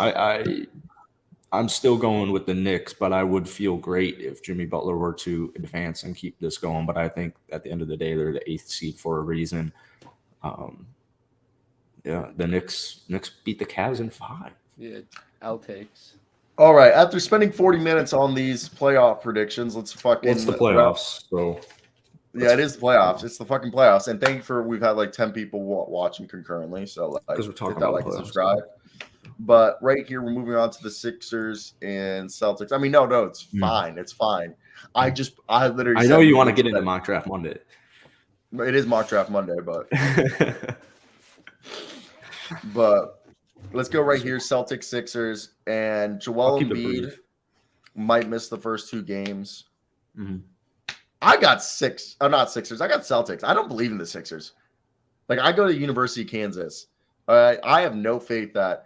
I'm still going with the Knicks, but I would feel great if Jimmy Butler were to advance and keep this going. But I think at the end of the day, they're the 8th seed for a reason. The Knicks beat the Cavs in 5. Yeah, L takes. All right. After spending 40 minutes on these playoff predictions, let's fucking. It's the playoffs, so. Yeah, it is the playoffs. It's the fucking playoffs. And thank you for we've had 10 people watching concurrently. So because we're talking hit that about and subscribe. But right here, we're moving on to the Sixers and Celtics. No, it's fine. It's fine. I literally. I know you want to get into mock draft Monday. It is mock draft Monday, but let's go right here. Celtics, Sixers, and Joel Embiid might miss the first 2 games. Mm-hmm. I got 6. Oh, not Sixers. I got Celtics. I don't believe in the Sixers. I go to University of Kansas. I have no faith that.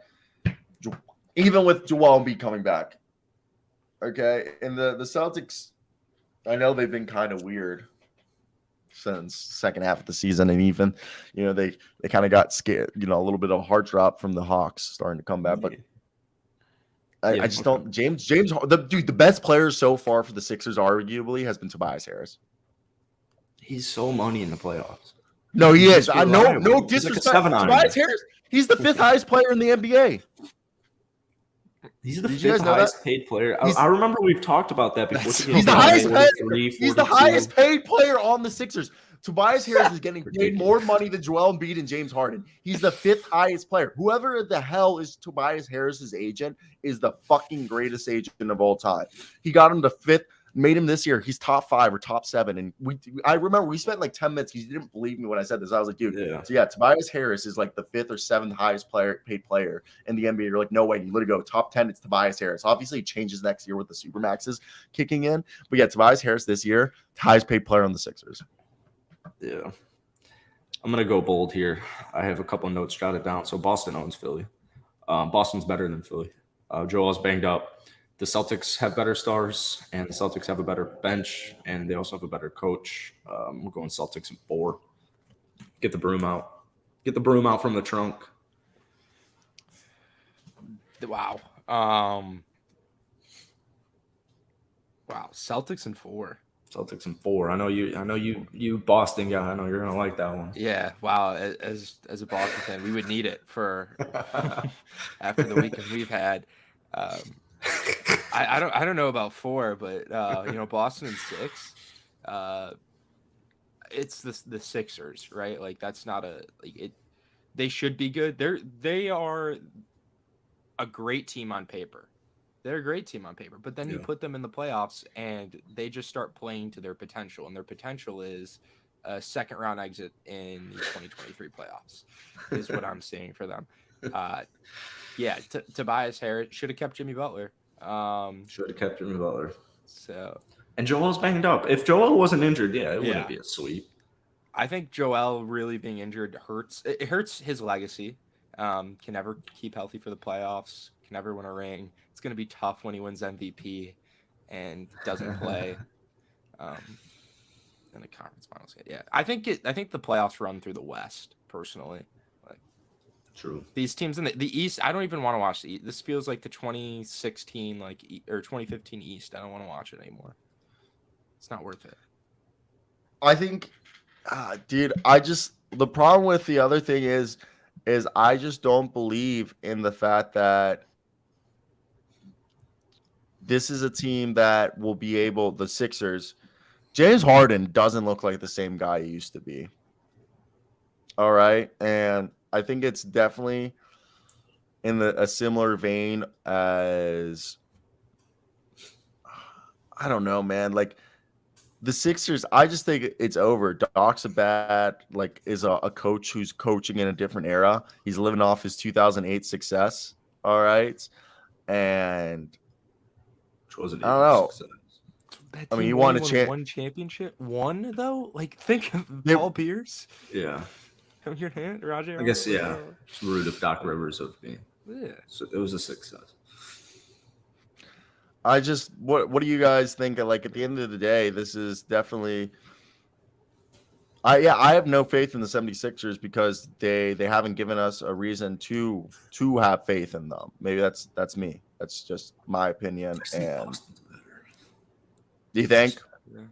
Even with Joel Embiid coming back. Okay. And the Celtics, I know they've been kind of weird since second half of the season. And even, they kind of got scared, a little bit of a heart drop from the Hawks starting to come back. But I just don't. James, the best player so far for the Sixers arguably has been Tobias Harris. He's so money in the playoffs. No, he is. I know. No disrespect. Tobias Harris, he's the 5th highest player in the NBA. He's the Did you fifth guys know that? highest paid player. He's- I remember we've talked about that before. That's- He's the Yeah, highest paid. 43, He's the 42. highest paid player on the Sixers. Tobias Harris is getting paid Ridiculous. more money than Joel Embiid and James Harden. He's the 5th highest player. Whoever the hell is Tobias Harris's agent is the fucking greatest agent of all time. He got him to 5th, made him this year. He's top 5 or top 7. And I remember we spent like 10 minutes because you didn't believe me when I said this. I was like, dude, Yeah. so yeah, Tobias Harris is like the 5th or 7th highest paid player in the NBA. You're like, no way. You literally go top 10. It's Tobias Harris. Obviously, it changes next year with the Supermaxes kicking in. But yeah, Tobias Harris this year, highest paid player on the Sixers. Yeah. I'm going to go bold here. I have a couple notes jotted down. So Boston owns Philly. Boston's better than Philly. Joel's banged up. The Celtics have better stars, and the Celtics have a better bench, and they also have a better coach. We're going Celtics in 4. Get the broom out. Get the broom out from the trunk. Wow. Wow. Celtics in 4. Celtics in 4. I know you Boston guy. I know you're gonna like that one. Yeah. Wow. As a Boston fan, we would need it for after the weekend we've had. I don't know about 4, but Boston in 6. It's the Sixers, right? Like that's not they should be good. They are a great team on paper. They're a great team on paper, but then you put them in the playoffs and they just start playing to their potential, and their potential is a second round exit in the 2023 playoffs is what I'm seeing for them. Tobias Harris should have kept Jimmy Butler. Should have kept Jimmy Butler. So, and Joel's banged up. If Joel wasn't injured, it wouldn't be a sweep. I think Joel really being injured hurts. It hurts his legacy. Can never keep healthy for the playoffs. Can never win a ring. It's going to be tough when he wins MVP and doesn't play in the conference finals. Yeah, I think the playoffs run through the West personally. True. These teams in the East, I don't even want to watch the East. This feels like the 2016 or 2015 East. I don't want to watch it anymore. It's not worth it. I think, dude, the problem with the other thing is I just don't believe in the fact that this is a team that will be able, the Sixers, James Harden doesn't look like the same guy he used to be. All right. And I think it's definitely in a similar vein as, I don't know, man. Like the Sixers, I just think it's over. Doc's is a coach who's coaching in a different era. He's living off his 2008 success. All right. And which wasn't I don't know. That I mean, team you won one championship. One though? Like think of Paul Pierce. Yeah. Come your hand, Roger. I guess it's rude of Doc Rivers of me. Yeah. So it was a success. What do you guys think? Like at the end of the day, this is definitely. I have no faith in the 76ers because they haven't given us a reason to have faith in them. Maybe that's me. That's just my opinion. And do you think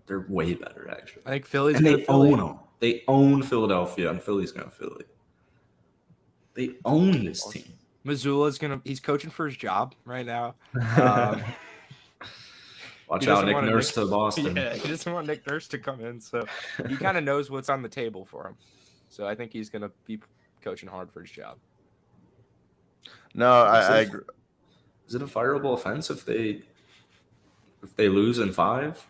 they're way better actually? I think Philly's and gonna they own them. They own Philadelphia, and Philly's gonna Philly. They own this team. Missoula's he's coaching for his job right now. Watch out, Nick Nurse to Boston. Yeah, he doesn't want Nick Nurse to come in, so he kind of knows what's on the table for him. So I think he's gonna be coaching hard for his job. No, I agree. Is it a fireable offense if they lose in 5?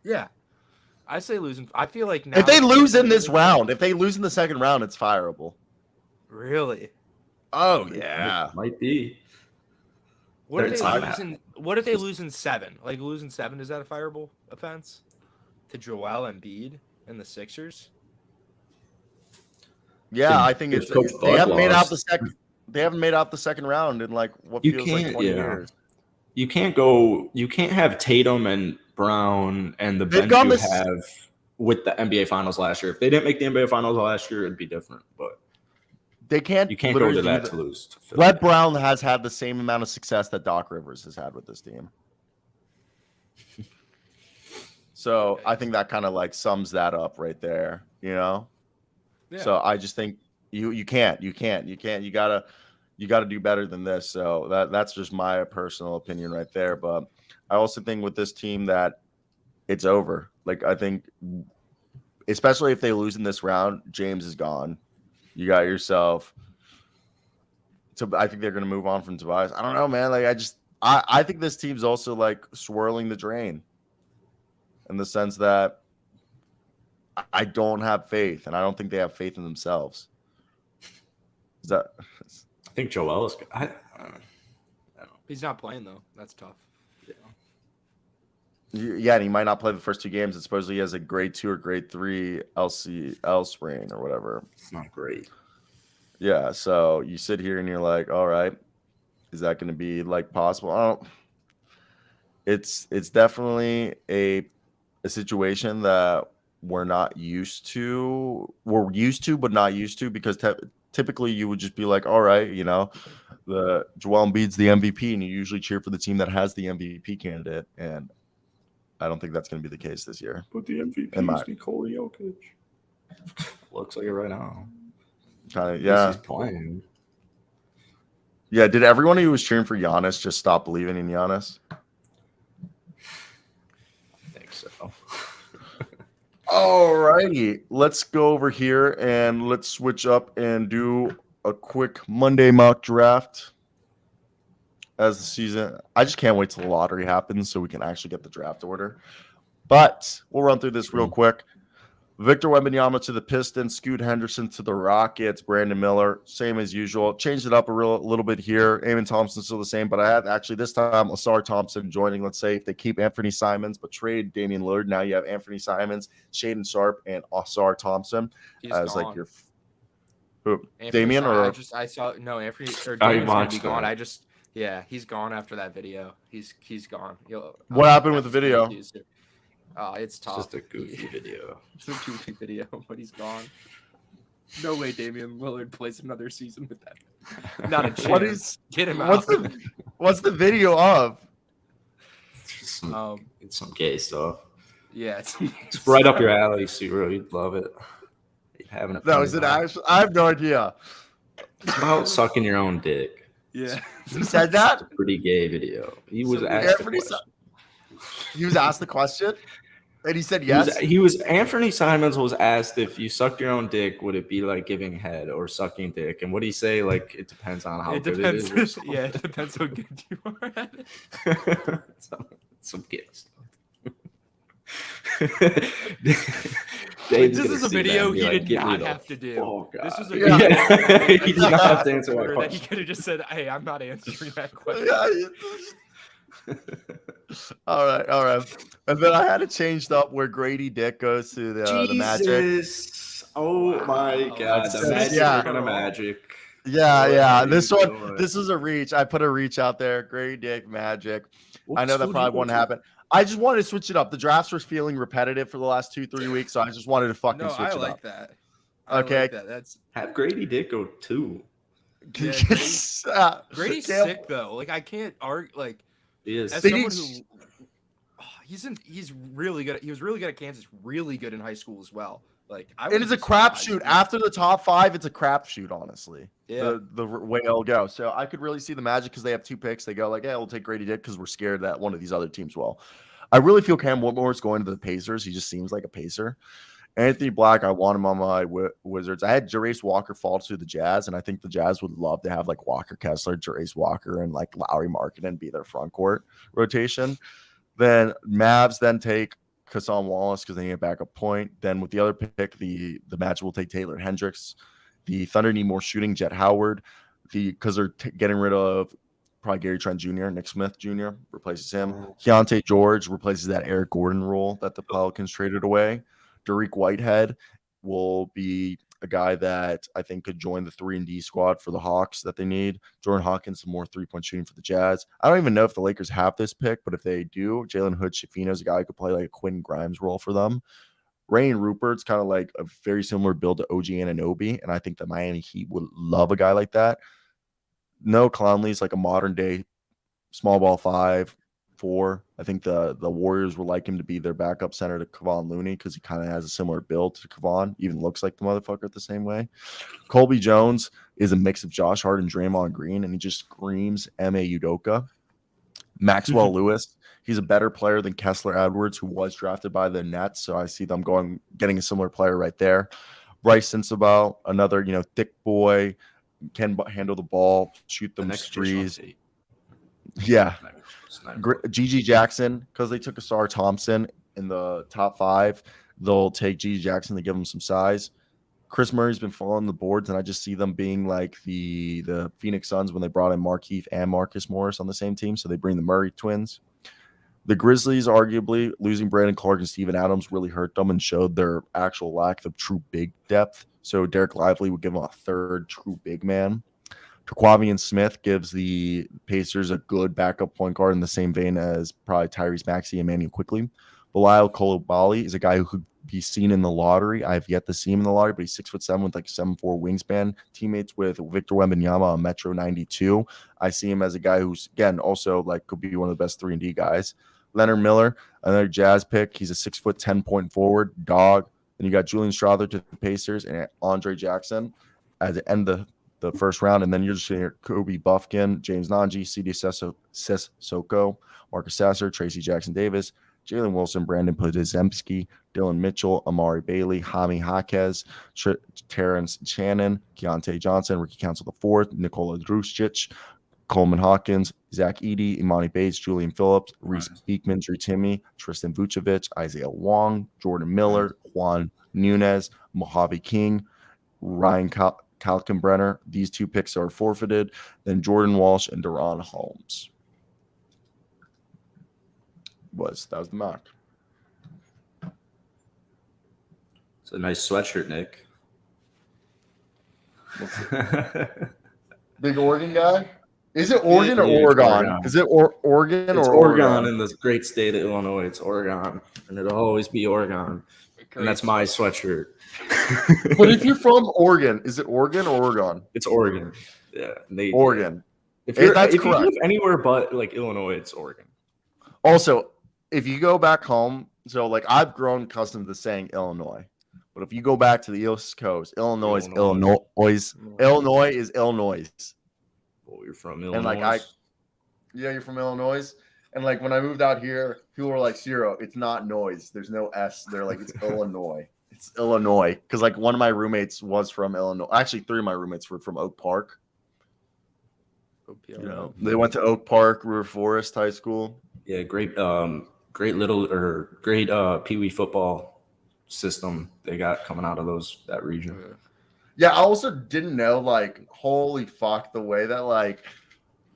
Yeah. I say losing. I feel like now if they lose in this round, if they lose in the second round, it's fireable. Really? Oh yeah, might be. What if they lose in 7? Like losing 7, is that a fireable offense to Joel Embiid and the Sixers? Yeah, I think it's they haven't made out the second. They haven't made out the second round in like what feels like 20 years. You can't have Tatum and Brown and the bench you have with the NBA Finals last year. If they didn't make the NBA Finals last year, it'd be different. But they can't. You can't go to that to lose. To Brett Brown has had the same amount of success that Doc Rivers has had with this team. So I think that kind of like sums that up right there. You know. Yeah. So I just think you can't. You gotta. you got to do better than this. So that's just my personal opinion right there. But I also think with this team that it's over. Like, I think, especially if they lose in this round, James is gone. You got yourself. So I think they're going to move on from Tobias. I don't know, man. Like, I think this team's also like swirling the drain in the sense that I don't have faith, and I don't think they have faith in themselves. Is that? I think Joel is. I don't know. He's not playing though. That's tough. Yeah, and he might not play the first 2 games. And supposedly he has a grade 2 or grade 3 LCL sprain or whatever. It's not great. Yeah, so you sit here and you're like, all right, is that going to be like possible? I don't. It's definitely a situation that we're not used to. We're used to, but not used to, because typically you would just be like, all right, you know, the Joel Embiid's the MVP, and you usually cheer for the team that has the MVP candidate, and I don't think that's going to be the case this year. But the MVP is Nikola Jokic. Looks like it right now. Yeah. He's playing. Yeah, did everyone who was cheering for Giannis just stop believing in Giannis? I think so. All righty. Let's go over here and let's switch up and do a quick Monday mock draft. As the season, I just can't wait till the lottery happens so we can actually get the draft order. But we'll run through this real quick. Victor Wembanyama to the Pistons, Scoot Henderson to the Rockets, Brandon Miller, same as usual. Changed it up a little bit here. Eamon Thompson still the same, but I had actually this time Asar Thompson joining. Let's say if they keep Anthony Simons but trade Damian Lillard, now you have Anthony Simons, Shaedon Sharpe, and Asar Thompson as gone. like your who Anthony Damian or I saw Anthony or I Damian's gonna be watched gone. that. He's gone after that video. He's gone. What happened with the video? It's tough. Just a goofy video. It's a goofy video, but he's gone. No way Damian Lillard plays another season with that. Not a chance. Get him out. What's the video of? It's some gay stuff. Yeah, It's right up your alley, Cyro. You'd love it. No, is it actually? I have no idea. It's about sucking your own dick. Yeah. He said that? It's a pretty gay video. He was asked the question. He was asked the question, and he said yes. He was Anthony Simons was asked if you sucked your own dick, would it be like giving head or sucking dick? And what did he say? Like, it depends on how good it is. Or something. Yeah, it depends how good you are at it. some gay stuff. This is a video he did not have to do. Oh, God. This was a video he did not have to answer that that question. he could have just said, "Hey, I'm not answering that question." All right. And then I had it changed up where Grady Dick goes to the Magic. Oh my God, the Magic Yeah. kind of Magic. Yeah. This was a reach. I put a reach out there. Grady Dick, Magic. I know that probably won't happen. I just wanted to switch it up. The drafts were feeling repetitive for the last 2-3 weeks, so I just wanted to fucking switch it up. I like that. Okay. That's Have Grady Dick go too. Yeah, Grady's sick though. Like I can't argue. Like He is. as someone who he's really good. He was really good at Kansas. Really good in high school as well. Like it is a crapshoot. After the top 5, it's a crapshoot, honestly. Yeah. The way it'll go. So I could really see the Magic because they have 2 picks. They go like, we'll take Grady Dick because we're scared that one of these other teams will. I really feel Cam Whitmore is going to the Pacers. He just seems like a Pacer. Anthony Black, I want him on my Wizards. I had Jarace Walker fall to the Jazz, and I think the Jazz would love to have like Walker Kessler, Jarace Walker, and like Lowry Markkanen be their front court rotation. Then Mavs then take Kassan Wallace because they need a backup point. Then with the other pick, the Magic will take Taylor Hendricks. The Thunder need more shooting, Jet Howard, because they're getting rid of probably Gary Trent Jr., Nick Smith Jr. replaces him. Keontae George replaces that Eric Gordon role that the Pelicans traded away. Dariq Whitehead will be a guy that I think could join the 3-and-D squad for the Hawks that they need. Jordan Hawkins, some more three-point shooting for the Jazz. I don't even know if the Lakers have this pick, but if they do, Jalen Hood-Schifino is a guy who could play like a Quentin Grimes role for them. Rain Rupert's kind of like a very similar build to OG Anunoby, and I think the Miami Heat would love a guy like that. No, Conley's like a modern-day small ball 5. 4. I think the Warriors would like him to be their backup center to Kevon Looney because he kind of has a similar build to Kevon, even looks like the motherfucker the same way. Colby Jones is a mix of Josh Hart and Draymond Green, and he just screams M.A. Udoka. Maxwell Lewis, he's a better player than Kessler Edwards, who was drafted by the Nets, so I see them getting a similar player right there. Bryce Sensabaugh, another, thick boy, can handle the ball, shoot them threes. Yeah. Gigi Jackson, because they took Asar Thompson in the top 5, they'll take Gigi Jackson to give him some size. Chris Murray's been following the boards, and I just see them being like the Phoenix Suns when they brought in Markieff and Marcus Morris on the same team, so they bring the Murray twins. The Grizzlies, arguably, losing Brandon Clark and Steven Adams really hurt them and showed their actual lack of true big depth. So Derek Lively would give them a third true big man. Terquavian Smith gives the Pacers a good backup point guard in the same vein as probably Tyrese Maxey and Emmanuel Quickley. Bilal Coulibaly is a guy who could be seen in the lottery. I have yet to see him in the lottery, but he's 6'7" with like 7'4" wingspan. Teammates with Victor Wembanyama on Metro 92. I see him as a guy who's, again, also like could be one of the best 3-and-D guys. Leonard Miller, another Jazz pick. He's a 6'10" point forward, dog. Then you got Julian Strawther to the Pacers and Andre Jackson at the end of the first round. And then you're just hearing Kobe Buffkin, James Nanji, C.D. Sissoko, Marcus Sasser, Tracy Jackson Davis, Jalen Wilson, Brandon Podziemski, Dylan Mitchell, Amari Bailey, Jaime Jaquez, Terrence Shannon, Keontae Johnson, Ricky Council IV, Nikola Drucic, Coleman Hawkins, Zach Edey, Imani Bates, Julian Phillips, Reese Beekman, Drew Timme, Tristan Vucevic, Isaiah Wong, Jordan Miller, Juan Nunez, Mojave King, Ryan Kalkenbrenner. These 2 picks are forfeited. Then Jordan Walsh and Deron Holmes. That was the mock. It's a nice sweatshirt, Nick. Big Oregon guy? Is it Oregon or Yeah, Oregon? Oregon. Is it Oregon It's or Oregon in the great state of Illinois. It's Oregon, and it'll always be Oregon. And that's my sweatshirt. But if you're from Oregon, is it Oregon or Oregon? It's Oregon. Yeah, Oregon. If you That's live correct. anywhere but like Illinois, it's Oregon. Also, if you go back home, so like I've grown accustomed to saying Illinois, but if you go back to the East Coast, Illinois is Illinois. Illinois is Illinois. Well, you're from Illinois. And like you're from Illinois. And like when I moved out here, people were like, Cyro, it's not noise. There's no S. They're like, it's Illinois. It's Illinois. Because like one of my roommates was from Illinois. Actually, 3 of my roommates were from Oak Park. They went to Oak Park, River Forest High School. Yeah, great Pee Wee football system they got coming out of that region. Yeah, I also didn't know, like, holy fuck, the way that, like,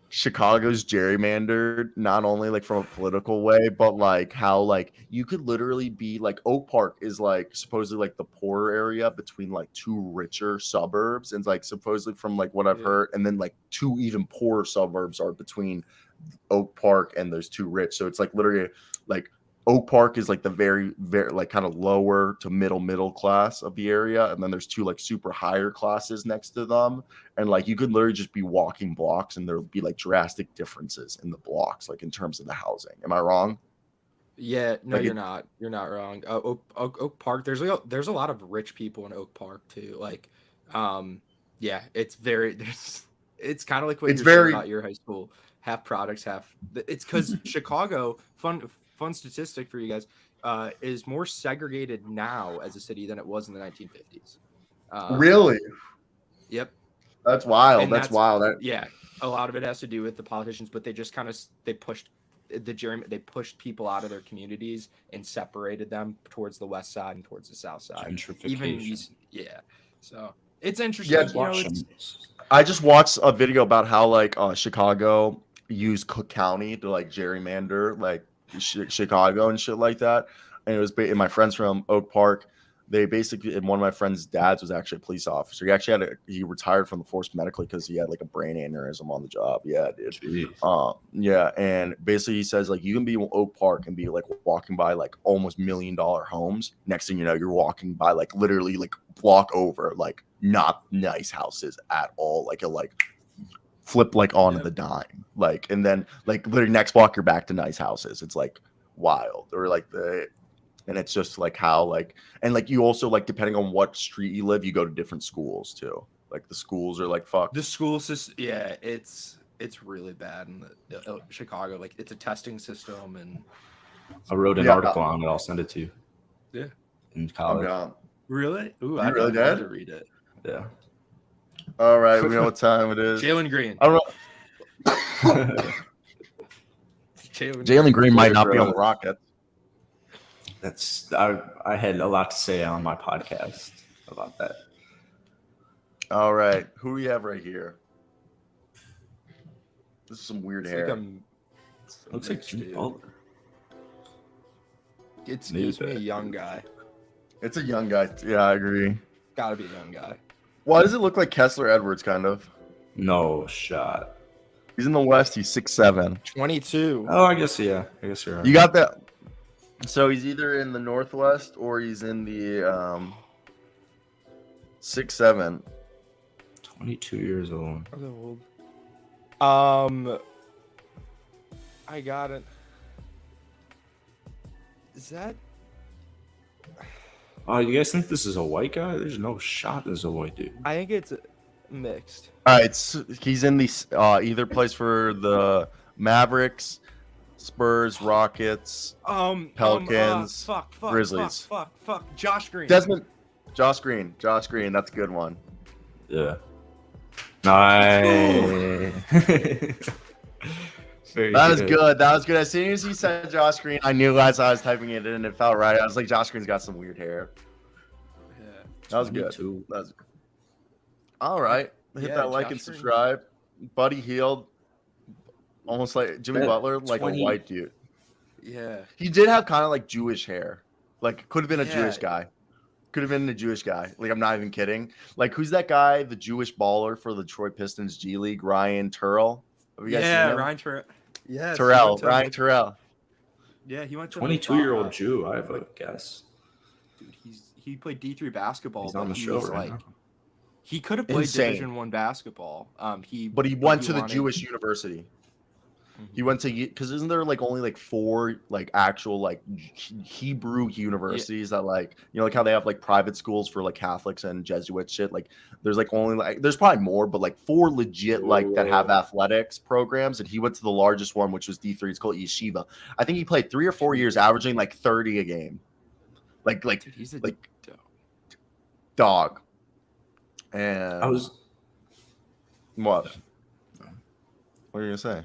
Chicago's gerrymandered, not only, like, from a political way, but, like, how, like, you could literally be, like, Oak Park is, like, supposedly, like, the poorer area between, like, 2 richer suburbs. And, like, supposedly from, like, what I've heard, and then, like, 2 even poorer suburbs are between Oak Park and those 2 rich. So it's, like, literally, like, Oak Park is like the very, very like kind of lower to middle class of the area. And then there's 2 like super higher classes next to them. And like you could literally just be walking blocks and there'll be like drastic differences in the blocks, like in terms of the housing. Am I wrong? Yeah, no, Like you're not. You're not wrong. Oak Park, there's a lot of rich people in Oak Park too. Like, yeah, it's it's kind of like what It's you're very- saying about your high school. Half products, half. It's because Chicago, fun statistic for you guys, is more segregated now as a city than it was in the 1950s. Really? Yep. That's wild. And That's wild. Yeah, a lot of it has to do with the politicians, but they just kind of they pushed people out of their communities and separated them towards the west side and towards the south side. Gentrification. So it's interesting. Yeah, I just watched a video about how like Chicago used Cook County to like gerrymander like Chicago and shit like that. And it was and my friends from Oak Park. They basically, and one of my friend's dads was actually a police officer. He actually he retired from the force medically because he had like a brain aneurysm on the job. Yeah, dude. Yeah, and basically he says like you can be in Oak Park and be like walking by like almost $1 million homes. Next thing you know, you're walking by like literally like block over like not nice houses at all. Like a like flip like onto the dime. like, and then like literally next block you're back to nice houses. It's like wild, or like and it's just like how like, and like you also like depending on what street you live, you go to different schools too. Like the schools are like fuck. The school system, yeah, it's really bad in Chicago. Like it's a testing system, and I wrote an article on it. I'll send it to you. Yeah. In college. Really? Ooh, You I'd really love did? to read it. Yeah. All right, we know what time it is. Jalen Green. I don't know. Jalen Green might not be on the Rockets. I had a lot to say on my podcast about that. All right, who do we have right here? This is some weird hair. Looks like Jimmy Butler. It's me a young guy. It's a young guy. Yeah, I agree. Gotta be a young guy. Why does it look like Kessler Edwards, kind of? No shot. He's in the West. He's 6'7". 22. Oh, I guess you're right. You got that? So he's either in the Northwest or he's in the 6'7". 22 years old. Are they old? I got it. Is that? Oh, you guys think this is a white guy? There's no shot this is a white dude. I think it's mixed. All right, he's in the either plays for the Mavericks, Spurs, Rockets, Pelicans, Grizzlies. Fuck. Josh Green. Josh Green. That's a good one. Yeah. Nice. That was good. As soon as he said Josh Green, I knew as I was typing it in, it felt right. I was like, Josh Green's got some weird hair. Yeah. That was good. All right. Hit that like and subscribe. Buddy Hield, almost like Jimmy Butler, like a white dude. Yeah. He did have kind of like Jewish hair. Like, could have been a Jewish guy. Could have been a Jewish guy. Like, I'm not even kidding. Like, who's that guy, the Jewish baller for the Detroit Pistons G League? Ryan Turrell. Have you guys seen him? Ryan Turrell. Yeah, Ryan Turrell. Yeah, he went to 22-year-old Jew. I have a guess. Dude, he played D3 basketball. He's on the show right now. He could have played Insane. Division I basketball. But he went to the Jewish university. He went to, because isn't there like only like 4 like actual like Hebrew universities that like, you know, like how they have like private schools for like Catholics and Jesuit shit. Like there's like only like, there's probably more, but like 4 legit like that have athletics programs. And he went to the largest one, which was D3. It's called Yeshiva. I think he played 3 or 4 years, averaging like 30 a game. Dude, he's a dog. And what? What are you gonna say?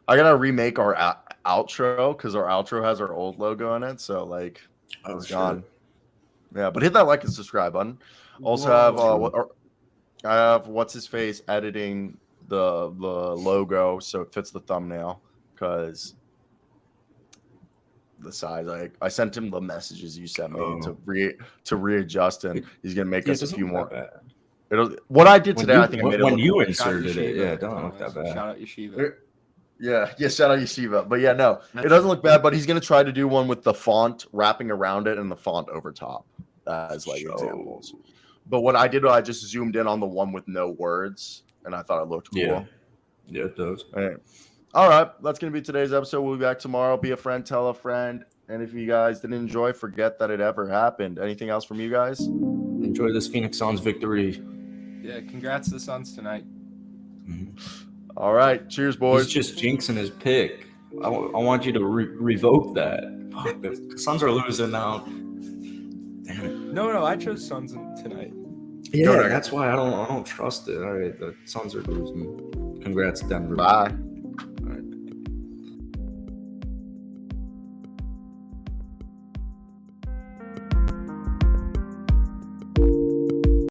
I gotta remake our outro because our outro has our old logo on it. So like, it's gone. Yeah, but hit that like and subscribe button. Also I have what's his face editing the logo so it fits the thumbnail because the size. I sent him the messages you sent me to readjust, and he's gonna make us a few more. What I did today, I think I made it when you inserted it. Yeah, it don't look that bad. Shout out Yeshiva. Yeah, shout out Yeshiva. But yeah, no, it doesn't look bad, but he's going to try to do one with the font wrapping around it and the font over top as like examples. But what I did, I just zoomed in on the one with no words, and I thought it looked cool. Yeah, it does. All right, that's going to be today's episode. We'll be back tomorrow. Be a friend, tell a friend. And if you guys didn't enjoy, forget that it ever happened. Anything else from you guys? Enjoy this Phoenix Suns victory. Yeah, congrats to the Suns tonight. All right, cheers, boys. He's just jinxing his pick. I want you to revoke that. The Suns are losing now. Damn it. No, I chose Suns tonight. Yeah, that's why I don't trust it. All right, the Suns are losing. Congrats, Denver. Bye.